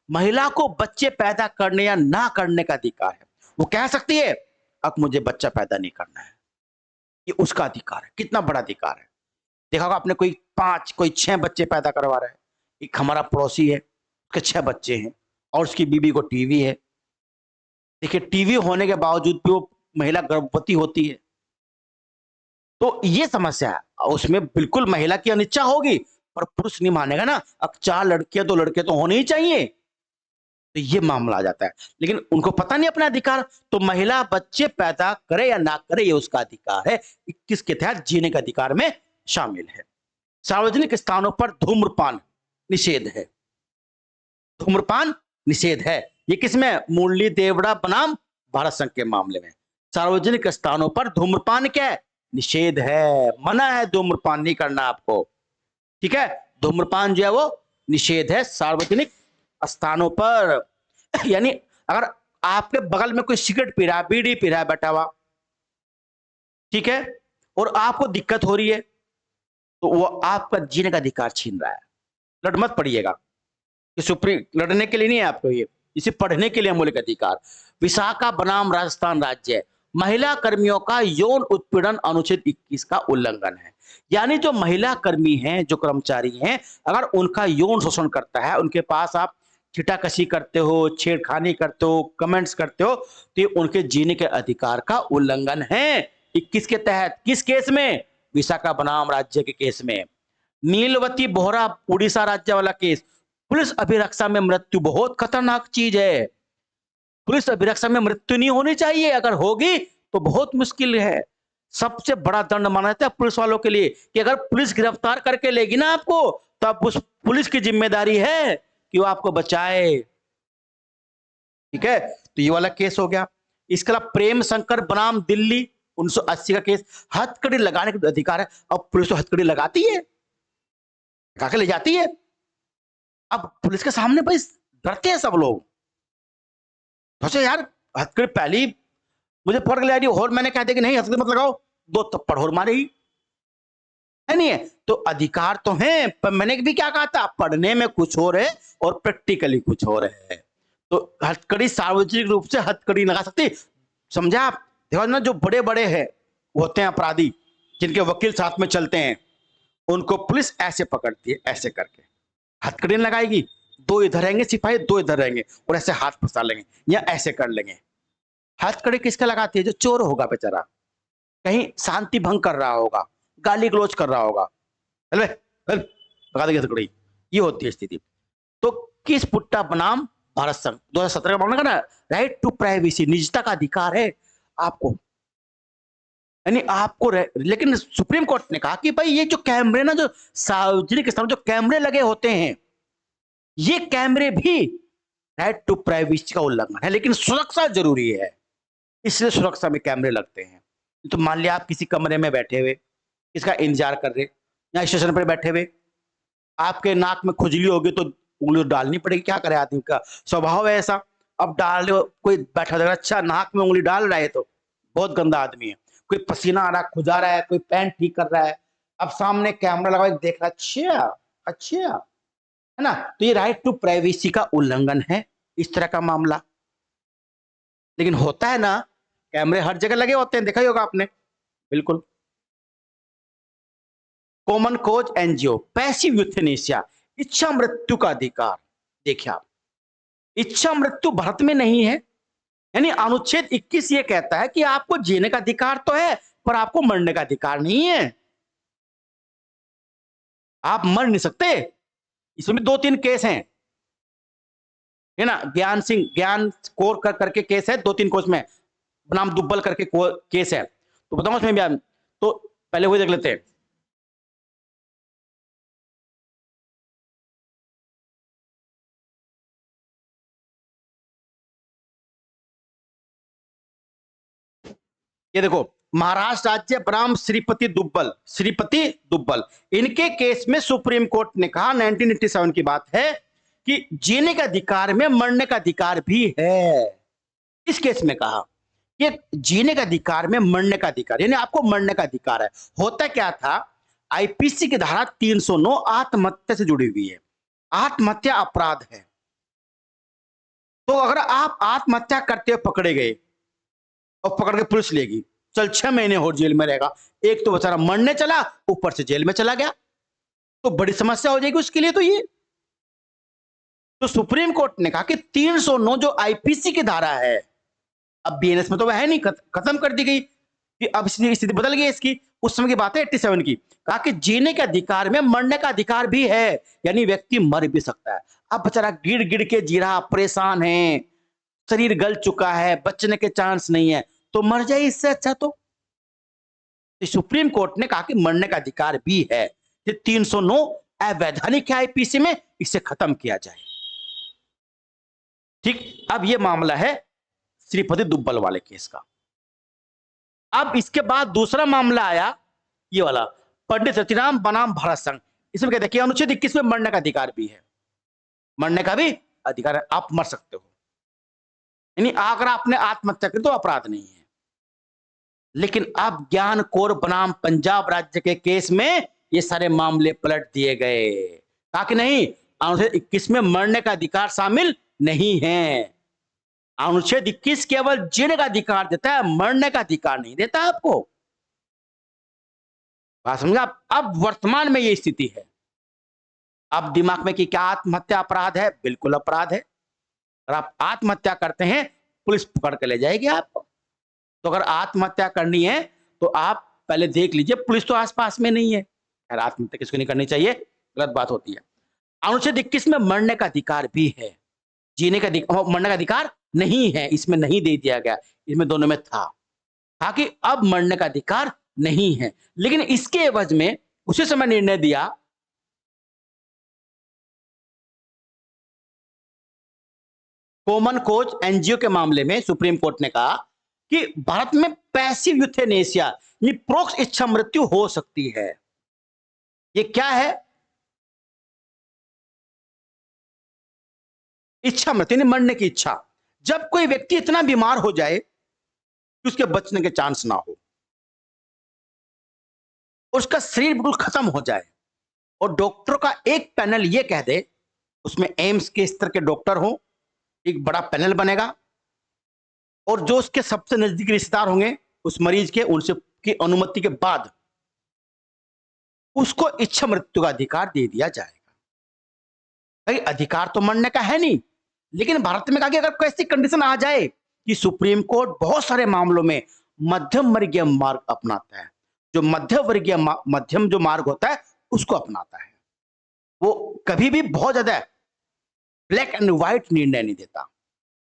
महिला को बच्चे पैदा करने या ना करने का अधिकार है। वो कह सकती है अब मुझे बच्चा पैदा नहीं करना है, ये उसका अधिकार है। कितना बड़ा अधिकार है। देखा होगा आपने, कोई 5 कोई 6 बच्चे पैदा करवा रहा है। एक हमारा पड़ोसी है, उसके 6 बच्चे हैं और उसकी बीवी को टीवी है। देखिए टीवी होने के बावजूद भी वो महिला गर्भवती होती है, तो ये समस्या है। उसमें बिल्कुल महिला की अनिच्छा होगी, पर पुरुष नहीं मानेगा ना। अब 4 लड़कियां 2 लड़के तो होने ही चाहिए, तो ये मामला आ जाता है। लेकिन उनको पता नहीं अपना अधिकार, तो महिला बच्चे पैदा करे या ना करे ये उसका अधिकार है, 21 के तहत जीने के अधिकार में शामिल है। सार्वजनिक स्थानों पर धूम्रपान निषेध है, धूम्रपान निषेध है। ये किसमें? मुरली देवड़ा बनाम भारत संघ के मामले में। सार्वजनिक स्थानों पर धूम्रपान क्या है? निषेध है, मना है, धूम्रपान नहीं करना आपको, ठीक है। धूम्रपान जो है वो निषेध है सार्वजनिक स्थानों पर। यानी अगर आपके बगल में कोई सिगरेट पी रहा है, बीड़ी पी रहा है बैठा हुआ, ठीक है, और आपको दिक्कत हो रही है, तो वो आपका जीने का अधिकार छीन रहा है। लड़ मत पड़िएगा, कि सुप्रीम लड़ने के लिए नहीं है आपको, ये इसे पढ़ने के लिए मौलिक अधिकार। विशाखा बनाम राजस्थान राज्य, महिला कर्मियों का यौन उत्पीड़न अनुच्छेद 21 का उल्लंघन है। यानी जो महिला कर्मी हैं, जो कर्मचारी हैं, अगर उनका यौन शोषण करता है, उनके पास आप छिटाकशी करते हो, छेड़खानी करते हो, कमेंट्स करते हो, तो ये उनके जीने के अधिकार का उल्लंघन है 21 के तहत। किस केस में? विशाखा बनाम राज्य के केस में। नीलवती बोहरा उड़ीसा राज्य वाला केस, पुलिस अभिरक्षा में मृत्यु बहुत खतरनाक चीज है। पुलिस अभिरक्षा में मृत्यु नहीं होनी चाहिए, अगर होगी तो बहुत मुश्किल है। सबसे बड़ा दंड माना जाता है पुलिस वालों के लिए, कि अगर पुलिस गिरफ्तार करके लेगी ना आपको, तो अब उस पुलिस की जिम्मेदारी है कि वो आपको बचाए, ठीक है। तो ये वाला केस हो गया। इसके अलावा प्रेम शंकर बनाम दिल्ली, 1980 का केस, हथकड़ी लगाने का अधिकार है। अब पुलिस तो हथकड़ी लगाती है, लगा के ले जाती है। अब पुलिस के सामने भाई डरते हैं सब लोग, सोचे यार हथकड़ी पहली मुझे पकड़ के ले आ रही और मैंने कह दिया कि नहीं हथकड़ी मत लगाओ, 2 थप्पड़ और मारेगी, है नहीं है। तो अधिकार तो है, पर मैंने भी क्या कहा था, पढ़ने में कुछ और है और प्रैक्टिकली कुछ और है। तो हथकड़ी सार्वजनिक रूप से हथकड़ी लगा सकती, समझा आप। देखो ना, जो बड़े बड़े हैं होते हैं अपराधी जिनके वकील साथ में चलते हैं, उनको पुलिस ऐसे पकड़ती है, ऐसे करके हथकड़ी लगाएगी, दो इधर रहेंगे सिपाही, दो इधर रहेंगे और ऐसे हाथ फंसा लेंगे या ऐसे कर लेंगे। हथकड़ी किसका लगाती है? जो चोर होगा बेचारा, कहीं शांति भंग कर रहा होगा, गाली गलौज कर रहा होगा, चल बे, चल, लगा देगी हथकड़ी। ये होती है स्थिति। तो किस पुट्टा बनाम भारत संघ 2017 का मामला का ना, राइट टू प्राइवेसी, निजता का अधिकार है आपको, यानी आपको लेकिन सुप्रीम कोर्ट ने कहा कि भाई ये जो कैमरे ना, जो सार्वजनिक स्थानों जो कैमरे लगे होते हैं, ये कैमरे भी राइट टू प्राइवेसी का उल्लंघन है, लेकिन सुरक्षा जरूरी है, इसलिए सुरक्षा में कैमरे लगते हैं। तो मान लिया आप किसी कमरे में बैठे हुए, इसका इंतजार कर रहे, या स्टेशन पर बैठे हुए, आपके नाक में खुजली होगी तो उंगली डालनी पड़ेगी, क्या करे, आदमी का स्वभाव है ऐसा। अब डाल रहे हो, कोई बैठा देगा, अच्छा नाक में उंगली डाल रहा है तो बहुत गंदा आदमी है, कोई पसीना आ रहा है, खुजा रहा है, कोई पैंट ठीक कर रहा है, अब सामने कैमरा लगा देख रहा, अच्छा अच्छा, है ना, तो ये राइट टू प्राइवेसी का उल्लंघन है, इस तरह का मामला। लेकिन होता है ना, कैमरे हर जगह लगे होते हैं, देखा ही होगा आपने, बिल्कुल। Common cause NGO, passive euthanasia, इच्छा मृत्यु का अधिकार। देखिए आप, इच्छा मृत्यु भारत में नहीं है, यानी अनुच्छेद 21 ये कहता है कि आपको जीने का अधिकार तो है, पर आपको मरने का अधिकार नहीं है, आप मर नहीं सकते। इसमें 2-3 केस हैं, है ना, ज्ञान कोर करके केस है, 2-3 कोस में, बनाम दुब्बल करके केस है, तो बताऊं उसमें भी। तो पहले वही देख लेते हैं। ये देखो, महाराष्ट्र राज्य बनाम श्रीपति दुब्बल, इनके केस में सुप्रीम कोर्ट ने कहा, 1987 की बात है, कि जीने के अधिकार में मरने का अधिकार भी है। इस केस में कहा कि जीने का अधिकार में मरने का अधिकार, यानी आपको मरने का अधिकार है। होता क्या था, आईपीसी की धारा 309 आत्महत्या से जुड़ी हुई है, आत्महत्या अपराध है। तो अगर आप आत्महत्या करते हुए पकड़े गए और पकड़ के पुलिस लेगी, चल 6 महीने और जेल में रहेगा, एक तो बेचारा मरने चला, ऊपर से जेल में चला गया, तो बड़ी समस्या हो जाएगी उसके लिए। तो ये तो सुप्रीम कोर्ट ने कहा कि 309 जो आईपीसी की धारा है, अब बीएनएस में तो वह है नहीं, खत्म कर दी गई, कि अब स्थिति बदल गई इसकी। उस समय की बात है 87 की, कहा कि जीने के अधिकार में मरने का अधिकार भी है, यानी व्यक्ति मर भी सकता है। अब बेचारा गिड़ गिड़ के जी रहा, परेशान है, शरीर गल चुका है, बचने के चांस नहीं है, तो मर जाए, इससे अच्छा। तो सुप्रीम कोर्ट ने कहा कि मरने का अधिकार भी है, 309 अवैधानिक है आईपीसी में, इसे खत्म किया जाए। ठीक, अब यह मामला है श्रीपति दुब्बल वाले केस का। अब इसके बाद दूसरा मामला आया, ये वाला, पंडित रतिराम बनाम भारत संघ। इसमें क्या देखिए, अनुच्छेद 21 में मरने का अधिकार भी है, मरने का भी अधिकार है, आप मर सकते हो, यानी अगर आपने आत्महत्या की तो अपराध नहीं है। लेकिन अब ज्ञान कौर बनाम पंजाब राज्य के केस में ये सारे मामले पलट दिए गए, कहा कि नहीं, अनुच्छेद 21 में मरने का अधिकार शामिल नहीं है, अनुच्छेद 21 केवल जीने का अधिकार देता है, मरने का अधिकार नहीं देता आपको। बात समझा? अब वर्तमान में ये स्थिति है। अब दिमाग में कि क्या आत्महत्या अपराध है? बिल्कुल अपराध है। अगर आप आत्महत्या करते हैं, पुलिस पकड़ के ले जाएगी आपको। तो अगर आत्महत्या करनी है तो आप पहले देख लीजिए, पुलिस तो आसपास में नहीं है, यार आत्महत्या किसको नहीं करनी चाहिए, गलत बात होती है। अनुच्छेद 21 में मरने का अधिकार भी है, जीने का मरने का अधिकार नहीं है, इसमें नहीं दे दिया गया, इसमें दोनों में था, ताकि अब मरने का अधिकार नहीं है। लेकिन इसके एवज में उसी समय निर्णय दिया, कॉमन कोज एनजीओ के मामले में सुप्रीम कोर्ट ने कहा कि भारत में पैसिव यूथेनेसिया, यानी प्रोक्ष इच्छा मृत्यु हो सकती है। ये क्या है? इच्छा मृत्यु, यानी मरने की इच्छा। जब कोई व्यक्ति इतना बीमार हो जाए कि उसके बचने के चांस ना हो, उसका शरीर बिल्कुल खत्म हो जाए, और डॉक्टरों का एक पैनल ये कह दे, उसमें एम्स के स्तर के डॉक्टर हो, एक बड़ा पैनल बनेगा, और जो उसके सबसे नजदीकी रिश्तेदार होंगे उस मरीज के, उनसे की अनुमति के बाद उसको इच्छा मृत्यु का अधिकार दे दिया जाएगा। भाई अधिकार तो मरने का है नहीं, लेकिन भारत में आगे अगर कैसी कंडीशन आ जाए कि सुप्रीम कोर्ट बहुत सारे मामलों में मध्यम वर्गीय मार्ग अपनाता है, जो मध्यम जो मार्ग होता है उसको अपनाता है, वो कभी भी बहुत ज्यादा ब्लैक एंड व्हाइट निर्णय नहीं देता,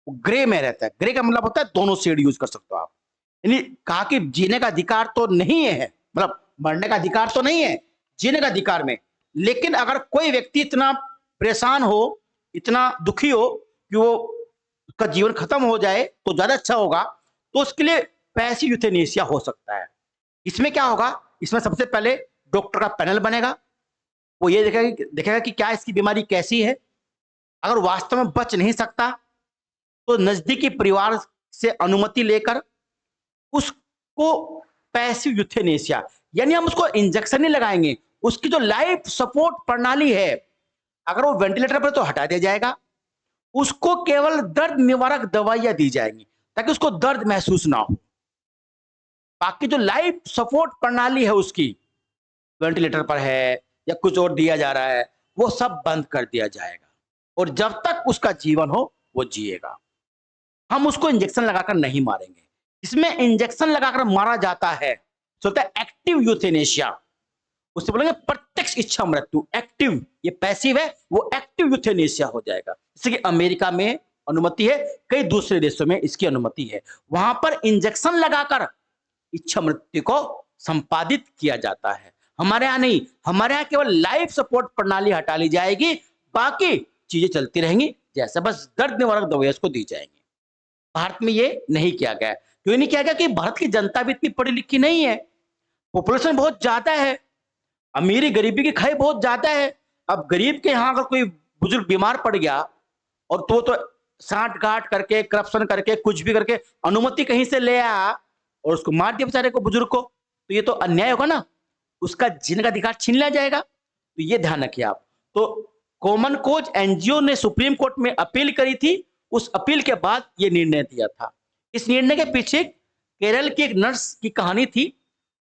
वो ग्रे में रहता है। ग्रे का मतलब होता है दोनों शेड यूज कर सकते हो आप। यानी कहा कि जीने का अधिकार तो नहीं है, मतलब मरने का अधिकार तो नहीं है, जीने का अधिकार में, लेकिन अगर कोई व्यक्ति इतना परेशान हो, इतना दुखी हो कि वो उसका जीवन खत्म हो जाए तो ज्यादा अच्छा होगा, तो उसके लिए पैसिव यूथेनेसिया हो सकता है। इसमें क्या होगा, इसमें सबसे पहले डॉक्टर का पैनल बनेगा, वो ये देखेगा कि क्या इसकी बीमारी कैसी है। अगर वास्तव में बच नहीं सकता तो नजदीकी परिवार से अनुमति लेकर उसको पैसिव यूथेनेसिया, यानी हम उसको इंजेक्शन नहीं लगाएंगे, उसकी जो लाइफ सपोर्ट प्रणाली है अगर वो वेंटिलेटर पर तो हटा दिया जाएगा, उसको केवल दर्द निवारक दवाइयां दी जाएंगी ताकि उसको दर्द महसूस ना हो। बाकी जो लाइफ सपोर्ट प्रणाली है उसकी, वेंटिलेटर पर है या कुछ और दिया जा रहा है, वो सब बंद कर दिया जाएगा और जब तक उसका जीवन हो वो जिएगा। हम उसको इंजेक्शन लगाकर नहीं मारेंगे। इसमें इंजेक्शन लगाकर मारा जाता है तो होता है एक्टिव यूथेनेशिया, उससे बोलेंगे प्रत्यक्ष इच्छा मृत्यु। एक्टिव, ये पैसिव है, वो एक्टिव यूथेनेशिया हो जाएगा। जैसे कि अमेरिका में अनुमति है, कई दूसरे देशों में इसकी अनुमति है, वहां पर इंजेक्शन लगाकर इच्छा मृत्यु को संपादित किया जाता है। हमारे यहां नहीं, हमारे यहां केवल लाइफ सपोर्ट प्रणाली हटा ली जाएगी, बाकी चीजें चलती रहेंगी, जैसे बस दर्द निवारक दवाई उसको दी जाएंगी। भारत में ये नहीं किया गया। क्यों नहीं किया गया? कि भारत की जनता भी इतनी पढ़ी लिखी नहीं है, पॉपुलेशन बहुत ज्यादा है, अमीरी गरीबी की खाई बहुत ज्यादा है। अब गरीब के यहाँ अगर कोई बुजुर्ग बीमार पड़ गया और तो साठ गांठ करके, करप्शन करके, कुछ भी करके अनुमति कहीं से ले आया और उसको मार दिया बेचारे को, बुजुर्ग को, तो ये तो अन्याय होगा ना, उसका जीने का अधिकार छीन लिया जाएगा। तो ये ध्यान रखिए आप। तो कॉमन कोज एनजीओ ने सुप्रीम कोर्ट में अपील करी थी, उस अपील के बाद ये निर्णय दिया था। इस निर्णय के पीछे केरल की एक नर्स की कहानी थी।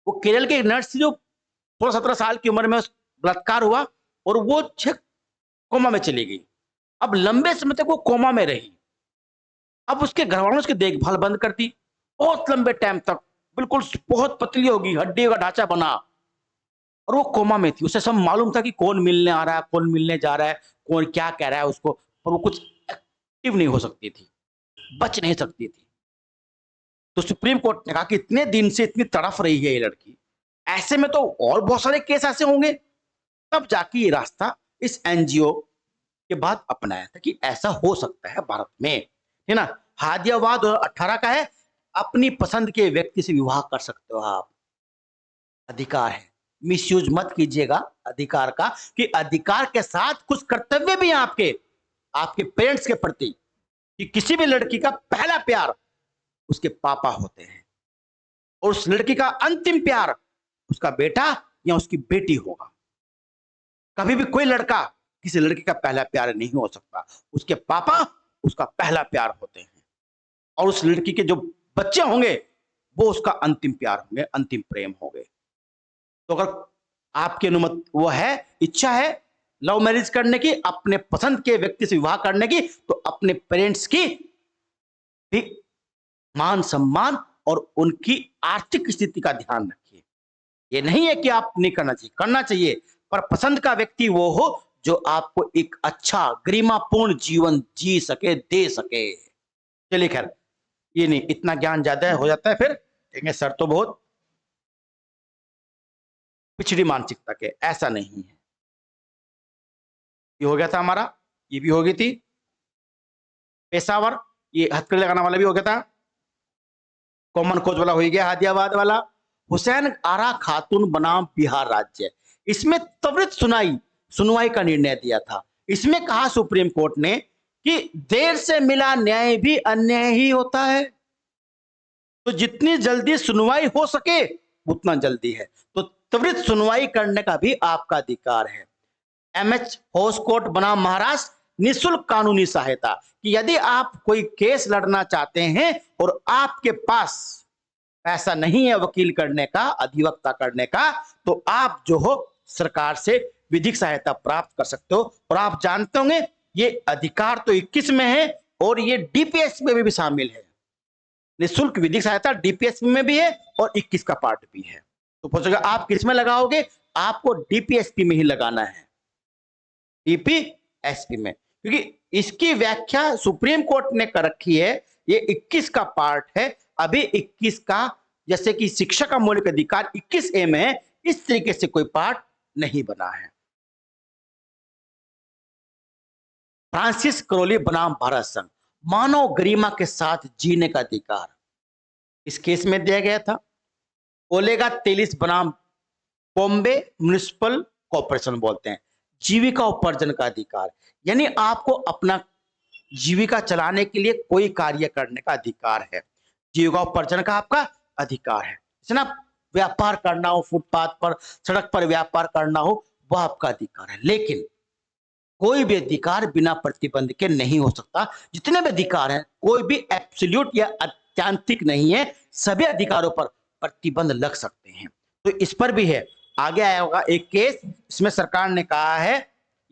वो केरल की एक नर्स थी जो 16-17 साल की उम्र में बलात्कार हुआ और वो कोमा में चली गई। अब लंबे समय तक वो कोमा में रही। अब उसके घर वालों ने उसकी देखभाल बंद कर दी, बहुत लंबे टाइम तक, बिल्कुल बहुत पतली होगी, हड्डी का ढांचा बना, और वो कोमा में थी। उसे सब मालूम था कि कौन मिलने आ रहा है, कौन मिलने जा रहा है, कौन क्या कह रहा है उसको, पर वो कुछ एक्टिव नहीं हो सकती थी, बच नहीं सकती थी। तो सुप्रीम कोर्ट ने कहा कि इतने दिन से इतनी तड़फ रही है ये लड़की, ऐसे में तो और बहुत सारे केस ऐसे होंगे। तब जाके ये रास्ता इस एनजीओ के बाद अपनाया था कि ऐसा हो सकता है भारत में, है ना। हादियावाद 2018 का है, अपनी पसंद के व्यक्ति से विवाह कर सकते हो आप, अधिकार है, मिसयूज मत कीजिएगा अधिकार का, कि अधिकार के साथ कुछ कर्तव्य भी हैं आपके, आपके पेरेंट्स के प्रति, कि किसी भी लड़की का पहला प्यार उसके पापा होते हैं और उस लड़की का अंतिम प्यार उसका बेटा या उसकी बेटी होगा। कभी भी कोई लड़का किसी लड़की का पहला प्यार नहीं हो सकता, उसके पापा उसका पहला प्यार होते हैं और उस लड़की के जो बच्चे होंगे वो उसका अंतिम प्यार होंगे, अंतिम प्रेम होंगे। तो अगर आपकी अनुमति वो है, इच्छा है लव मैरिज करने की, अपने पसंद के व्यक्ति से विवाह करने की, तो अपने पेरेंट्स की भी मान सम्मान और उनकी आर्थिक स्थिति का ध्यान रखिए। ये नहीं है कि आप नहीं करना चाहिए, करना चाहिए, पर पसंद का व्यक्ति वो हो जो आपको एक अच्छा गरिमापूर्ण जीवन जी सके, दे सके। चलिए खैर, ये नहीं, इतना ज्ञान ज्यादा हो जाता है फिर कहेंगे सर तो बहुत पिछड़ी मानसिकता के, ऐसा नहीं है। ये हो गया था हमारा, ये भी हो गई थी पेशावर, ये हथकड़ी लगाने वाला भी हो गया था, कॉमन कोच वाला हो गया, हादियाबाद वाला। हुसैन आरा खातून बनाम बिहार राज्य, इसमें त्वरित सुनवाई का निर्णय दिया था। इसमें कहा सुप्रीम कोर्ट ने कि देर से मिला न्याय भी अन्याय ही होता है, तो जितनी जल्दी सुनवाई हो सके उतना जल्दी है, तो त्वरित सुनवाई करने का भी आपका अधिकार है। एमएच होस्कोट बनाम महाराष्ट्र, निःशुल्क कानूनी सहायता, कि यदि आप कोई केस लड़ना चाहते हैं और आपके पास पैसा नहीं है वकील करने का, अधिवक्ता करने का, तो आप जो हो सरकार से विधिक सहायता प्राप्त कर सकते हो। और आप जानते होंगे ये अधिकार तो 21 में है और ये डीपीएस में भी शामिल है। निःशुल्क विधिक सहायता डीपीएस में भी है और 21 का पार्ट भी है। तो पूछेगा आप किस में लगाओगे? आपको डीपीएसपी में ही लगाना है, डीपीएसपी में, क्योंकि इसकी व्याख्या सुप्रीम कोर्ट ने कर रखी है। ये 21 का पार्ट है। अभी 21 का, जैसे कि शिक्षा का मौलिक अधिकार 21A में है, इस तरीके से कोई पार्ट नहीं बना है। फ्रांसिस क्रोली बनाम भारत संघ, मानव गरिमा के साथ जीने का अधिकार इस केस में दिया गया था। ओलेगा तेलिस बनाम बॉम्बे म्युनिसिपल कॉर्पोरेशन, बोलते हैं जीविका उपार्जन का अधिकार, यानी आपको अपना जीविका चलाने के लिए कोई कार्य करने का अधिकार है। जीविका उपार्जन का आपका अधिकार है, जैसे ना व्यापार करना हो, फुटपाथ पर, सड़क पर व्यापार करना हो, वह आपका अधिकार है। लेकिन कोई भी अधिकार बिना प्रतिबंध के नहीं हो सकता। जितने भी अधिकार हैं कोई भी एब्सोल्यूट या अत्यंतिक नहीं है, सभी अधिकारों पर प्रतिबंध लग सकते हैं। तो इस पर भी है। आगे आया होगा एक केस, इसमें सरकार ने कहा है,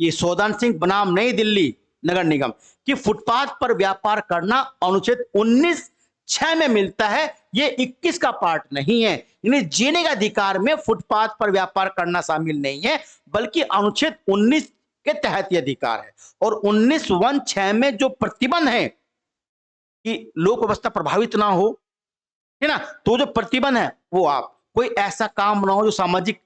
ये सौदान सिंह बनाम नई दिल्ली नगर निगम, कि फुटपाथ पर व्यापार करना अनुच्छेद 19(6) में मिलता है, ये 21 का पार्ट नहीं है। यानी जीने का अधिकार में फुटपाथ पर व्यापार करना शामिल नहीं है, बल्कि अनुच्छेद 19 के तहत यह अधिकार है। और 19(1)(6) में जो प्रतिबंध है कि लोक व्यवस्था प्रभावित ना हो, है ना, तो जो प्रतिबंध है वो आप, कोई ऐसा काम ना हो जो सामाजिक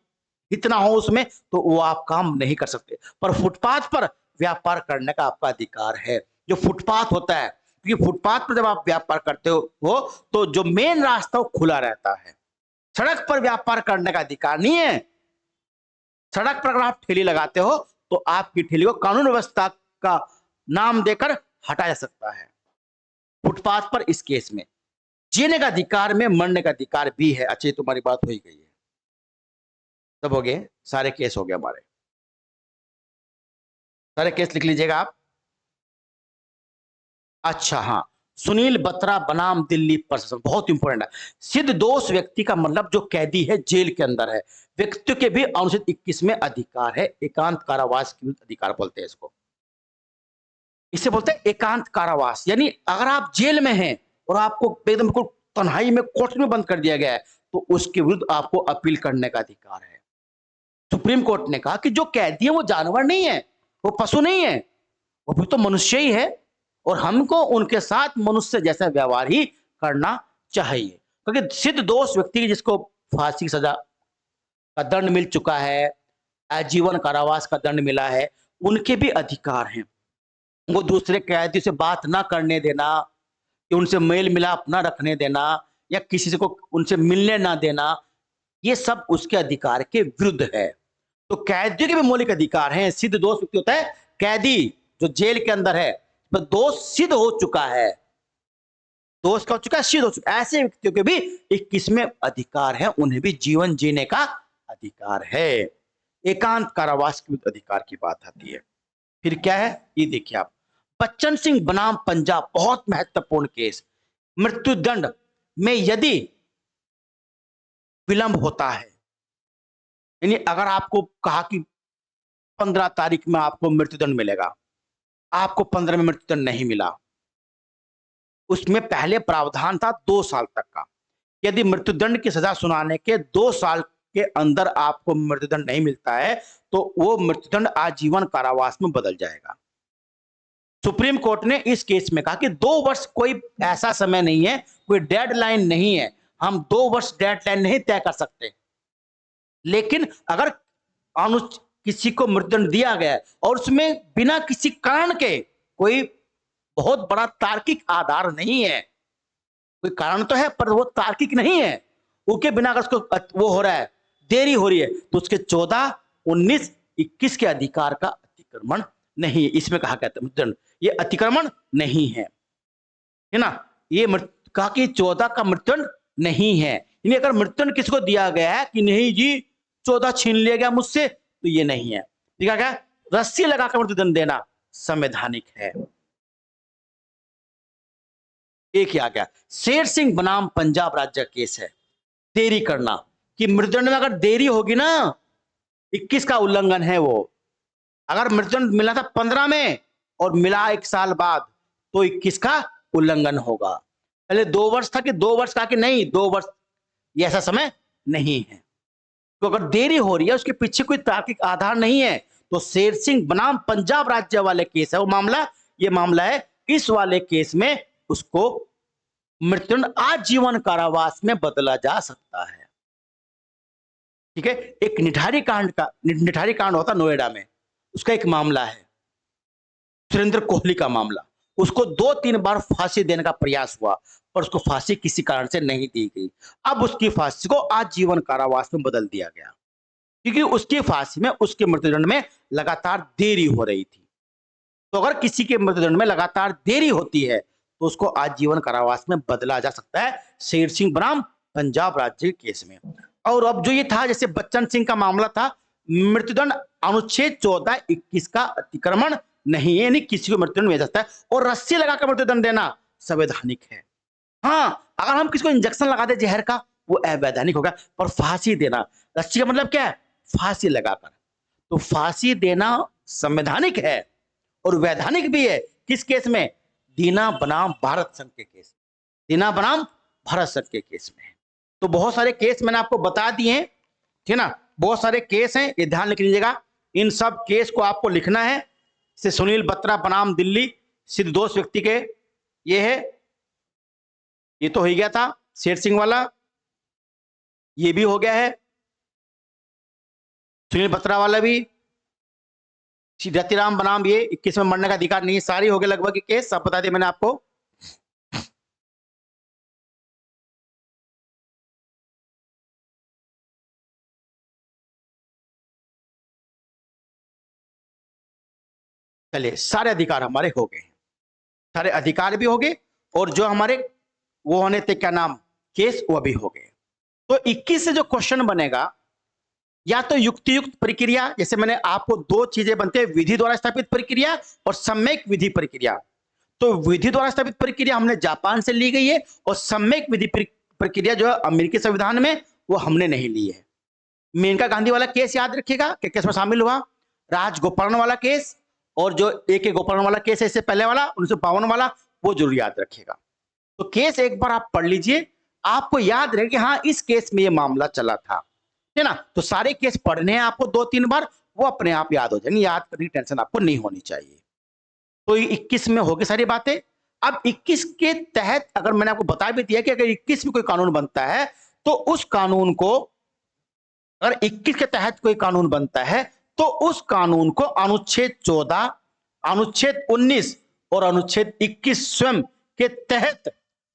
हित ना हो उसमें, तो वो आप काम नहीं कर सकते। पर फुटपाथ पर व्यापार करने का आपका अधिकार है। जो फुटपाथ होता है, क्योंकि फुटपाथ पर जब आप व्यापार करते हो तो जो मेन रास्ता वो खुला रहता है। सड़क पर व्यापार करने का अधिकार नहीं है। सड़क पर अगर आप ठेली लगाते हो तो आपकी ठेली को कानून व्यवस्था का नाम देकर हटाया जा सकता है। फुटपाथ पर इस केस में जीने का अधिकार में मरने का अधिकार भी है। अच्छी तुम्हारी बात हो ही गई है, सब हो गए, सारे केस हो गए हमारे, सारे केस लिख लीजिएगा आप। अच्छा हाँ, सुनील बत्रा बनाम दिल्ली प्रशासन, बहुत इंपॉर्टेंट है। सिद्ध दोष व्यक्ति का मतलब जो कैदी है, जेल के अंदर है, व्यक्ति के भी अनुच्छेद 21 में अधिकार है। एकांत कारावास के अधिकार बोलते हैं इसको, इसे बोलते हैं एकांत कारावास। यानी अगर आप जेल में हैं और आपको एकदम बिल्कुल तन्हाई में कोर्ट में बंद कर दिया गया है, तो उसके विरुद्ध आपको अपील करने का अधिकार है। सुप्रीम कोर्ट ने कहा कि जो कैदी है वो जानवर नहीं है, वो पशु नहीं है, वो भी तो मनुष्य ही है, और हमको उनके साथ मनुष्य जैसा व्यवहार ही करना चाहिए। क्योंकि सिद्ध दोष व्यक्ति जिसको फांसी की सजा का दंड मिल चुका है, आजीवन कारावास का दंड मिला है, उनके भी अधिकार हैं। वो दूसरे कैदी से बात ना करने देना, कि उनसे मेल मिलाप ना रखने देना, या किसी से को उनसे मिलने ना देना, ये सब उसके अधिकार के विरुद्ध है। तो कैदियों के भी मौलिक अधिकार हैं। सिद्ध दोष व्यक्ति होता है कैदी जो जेल के अंदर है, पर दोष सिद्ध हो चुका है, दोष का हो चुका है, सिद्ध हो चुका है, ऐसे व्यक्तियों के भी 21 में अधिकार है, उन्हें भी जीवन जीने का अधिकार है। एकांत कारावास के अधिकार की बात आती है। फिर क्या है ये देखिए आप, बच्चन सिंह बनाम पंजाब, बहुत महत्वपूर्ण केस। मृत्युदंड में यदि विलंब होता है, यानी अगर आपको कहा कि 15 तारीख में आपको मृत्युदंड मिलेगा, आपको 15 में मृत्युदंड नहीं मिला, उसमें पहले प्रावधान था 2 साल तक का। यदि मृत्युदंड की सजा सुनाने के 2 साल के अंदर आपको मृत्युदंड नहीं मिलता है, तो वो मृत्युदंड आजीवन कारावास में बदल जाएगा। सुप्रीम कोर्ट ने इस केस में कहा कि 2 वर्ष कोई ऐसा समय नहीं है, कोई डेडलाइन नहीं है, हम 2 वर्ष डेडलाइन नहीं तय कर सकते। लेकिन अगर किसी को मृत्युदंड दिया गया और उसमें बिना किसी कारण के, कोई बहुत बड़ा तार्किक आधार नहीं है, कोई कारण तो है पर वो तार्किक नहीं है, उसके बिना अगर उसको वो हो रहा है, देरी हो रही है, तो उसके 14, 19, 21 के अधिकार का अतिक्रमण नहीं है। इसमें कहा गया था मृत्युदंड ये अतिक्रमण नहीं है, है ना। ये कहा कि 14 का मृत्युदंड नहीं है, यानी अगर मृत्युदंड किसको दिया गया है कि नहीं जी 14 छीन लिया गया मुझसे, तो ये नहीं है। ठीक है, रस्सी लगाकर मृत्युदंड देना संवैधानिक है। एक ही आ गया। शेर सिंह बनाम पंजाब राज्य केस है। देरी करना, कि मृत्युदंड में अगर देरी होगी ना, 21 का उल्लंघन है वो। अगर मृत्युदंड मिला था 15 में और मिला 1 साल बाद, तो 21 का उल्लंघन होगा। पहले 2 वर्ष था कि 2 वर्ष कहा कि नहीं 2 वर्ष, ये ऐसा समय नहीं है। तो अगर देरी हो रही है, उसके पीछे कोई तार्किक आधार नहीं है, तो शेर सिंह बनाम पंजाब राज्य वाले केस है वो मामला, ये मामला है। इस वाले केस में उसको मृत्युदंड आजीवन कारावास में बदला जा सकता है। ठीक है। एक निठारी कांड होता नोएडा में, उसका एक मामला है, सुरेंद्र कोहली का मामला। उसको 2-3 बार फांसी देने का प्रयास हुआ, पर उसको फांसी किसी कारण से नहीं दी गई। अब उसकी फांसी को आजीवन कारावास में बदल दिया गया, क्योंकि उसकी फांसी में, उसके मृत्युदंड में लगातार देरी हो रही थी। तो अगर किसी के मृत्युदंड में लगातार देरी होती है, तो उसको आजीवन कारावास में बदला जा सकता है, शेर सिंह बनाम पंजाब राज्य के केस में। और अब जो ये था, जैसे बच्चन सिंह का मामला था, मृत्युदंड अनुच्छेद 14-21 का अतिक्रमण नहीं है, यानी किसी को मृत्युदंड मिल सकता है। और रस्सी लगाकर मृत्युदंड देना संवैधानिक है। हाँ, अगर हम किसी को इंजेक्शन लगा दे जहर का, वो अवैधानिक होगा। पर फांसी देना, रस्सी का मतलब क्या है? फांसी लगाकर। तो फांसी देना संवैधानिक है और वैधानिक भी है। किस केस में? दीना बनाम भारत संघ के केस, दीना बनाम भारत संघ के केस में। तो बहुत सारे केस मैंने आपको बता दिए हैं, ठीक ना। बहुत सारे केस हैं, ये ध्यान लिख लीजिएगा। इन सब केस को आपको लिखना है। से सुनील बत्रा बनाम दिल्ली, सिद्ध दोष व्यक्ति के, ये है, ये तो हो गया था शेर सिंह वाला, ये भी हो गया है, सुनील बत्रा वाला भी। रतिराम बनाम ये 21 में मरने का अधिकार नहीं है, सारी हो गए लगभग केस, सब बता दिए मैंने आपको। चलिए, सारे अधिकार हमारे हो गए, सारे अधिकार भी हो गए, और जो हमारे वो होने थे क्या नाम केस, वो भी हो गए। तो 21 से जो क्वेश्चन बनेगा, या तो युक्तियुक्त प्रक्रिया, जैसे मैंने आपको 2 चीजें बनते हैं, विधि द्वारा स्थापित प्रक्रिया और सम्यक विधि प्रक्रिया। तो विधि द्वारा स्थापित प्रक्रिया हमने जापान से ली गई है, और सम्यक विधि प्रक्रिया जो है अमेरिकी संविधान में, वो हमने नहीं ली है। मेनका गांधी वाला केस याद रखिएगा, क्या केस में शामिल हुआ? राजगोपालन वाला केस, और जो ए गोपालन वाला केस है इससे पहले वाला 1952 वाला, वो जरूर याद रखिएगा। तो केस एक बार आप पढ़ लीजिए, आपको याद रहे कि हाँ इस केस में ये मामला चला था, है ना। तो सारे केस पढ़ने हैं आपको 2-3 बार, वो अपने आप याद हो जाएंगे, याद करने की टेंशन आपको नहीं होनी चाहिए। तो 21 में होगी सारी बातें। अब 21 के तहत अगर मैंने आपको बता भी दिया कि अगर 21 में कोई कानून बनता है, तो उस कानून को, अगर 21 के तहत कोई कानून बनता है, तो उस कानून को अनुच्छेद 14, अनुच्छेद 19 और अनुच्छेद 21 स्वयं के तहत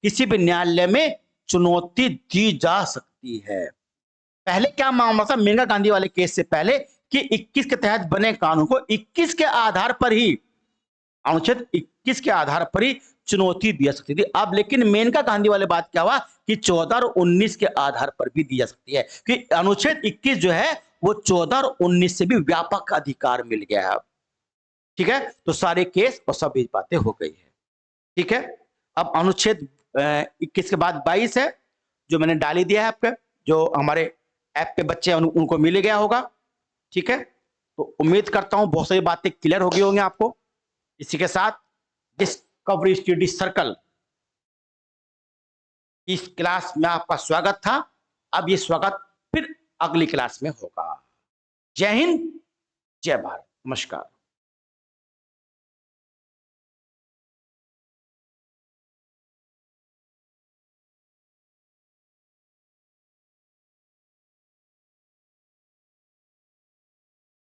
किसी भी न्यायालय में चुनौती दी जा सकती है। पहले क्या मामला था मेनका गांधी वाले केस से पहले, कि 21 के तहत बने कानून को 21 के आधार पर ही, अनुच्छेद 21 के आधार पर ही चुनौती दी जा सकती थी। अब लेकिन मेनका गांधी वाले बात क्या हुआ कि 14 और 19 के आधार पर भी दी जा सकती है, कि अनुच्छेद 21 जो है वो 14 और 19 से भी व्यापक अधिकार मिल गया है। ठीक है, तो सारे केस और सभी बातें हो गई है। ठीक है, अब अनुच्छेद 21 के बाद 22 है, जो मैंने डाली दिया है आपके, जो हमारे ऐप पे बच्चे उनको मिल गया होगा। ठीक है, तो उम्मीद करता हूं बहुत सारी बातें क्लियर हो गई होंगी आपको। इसी के साथ डिस्कवरी स्टडी सर्कल इस क्लास में आपका स्वागत था। अब ये स्वागत फिर अगली क्लास में होगा। जय हिंद, जय भारत, नमस्कार।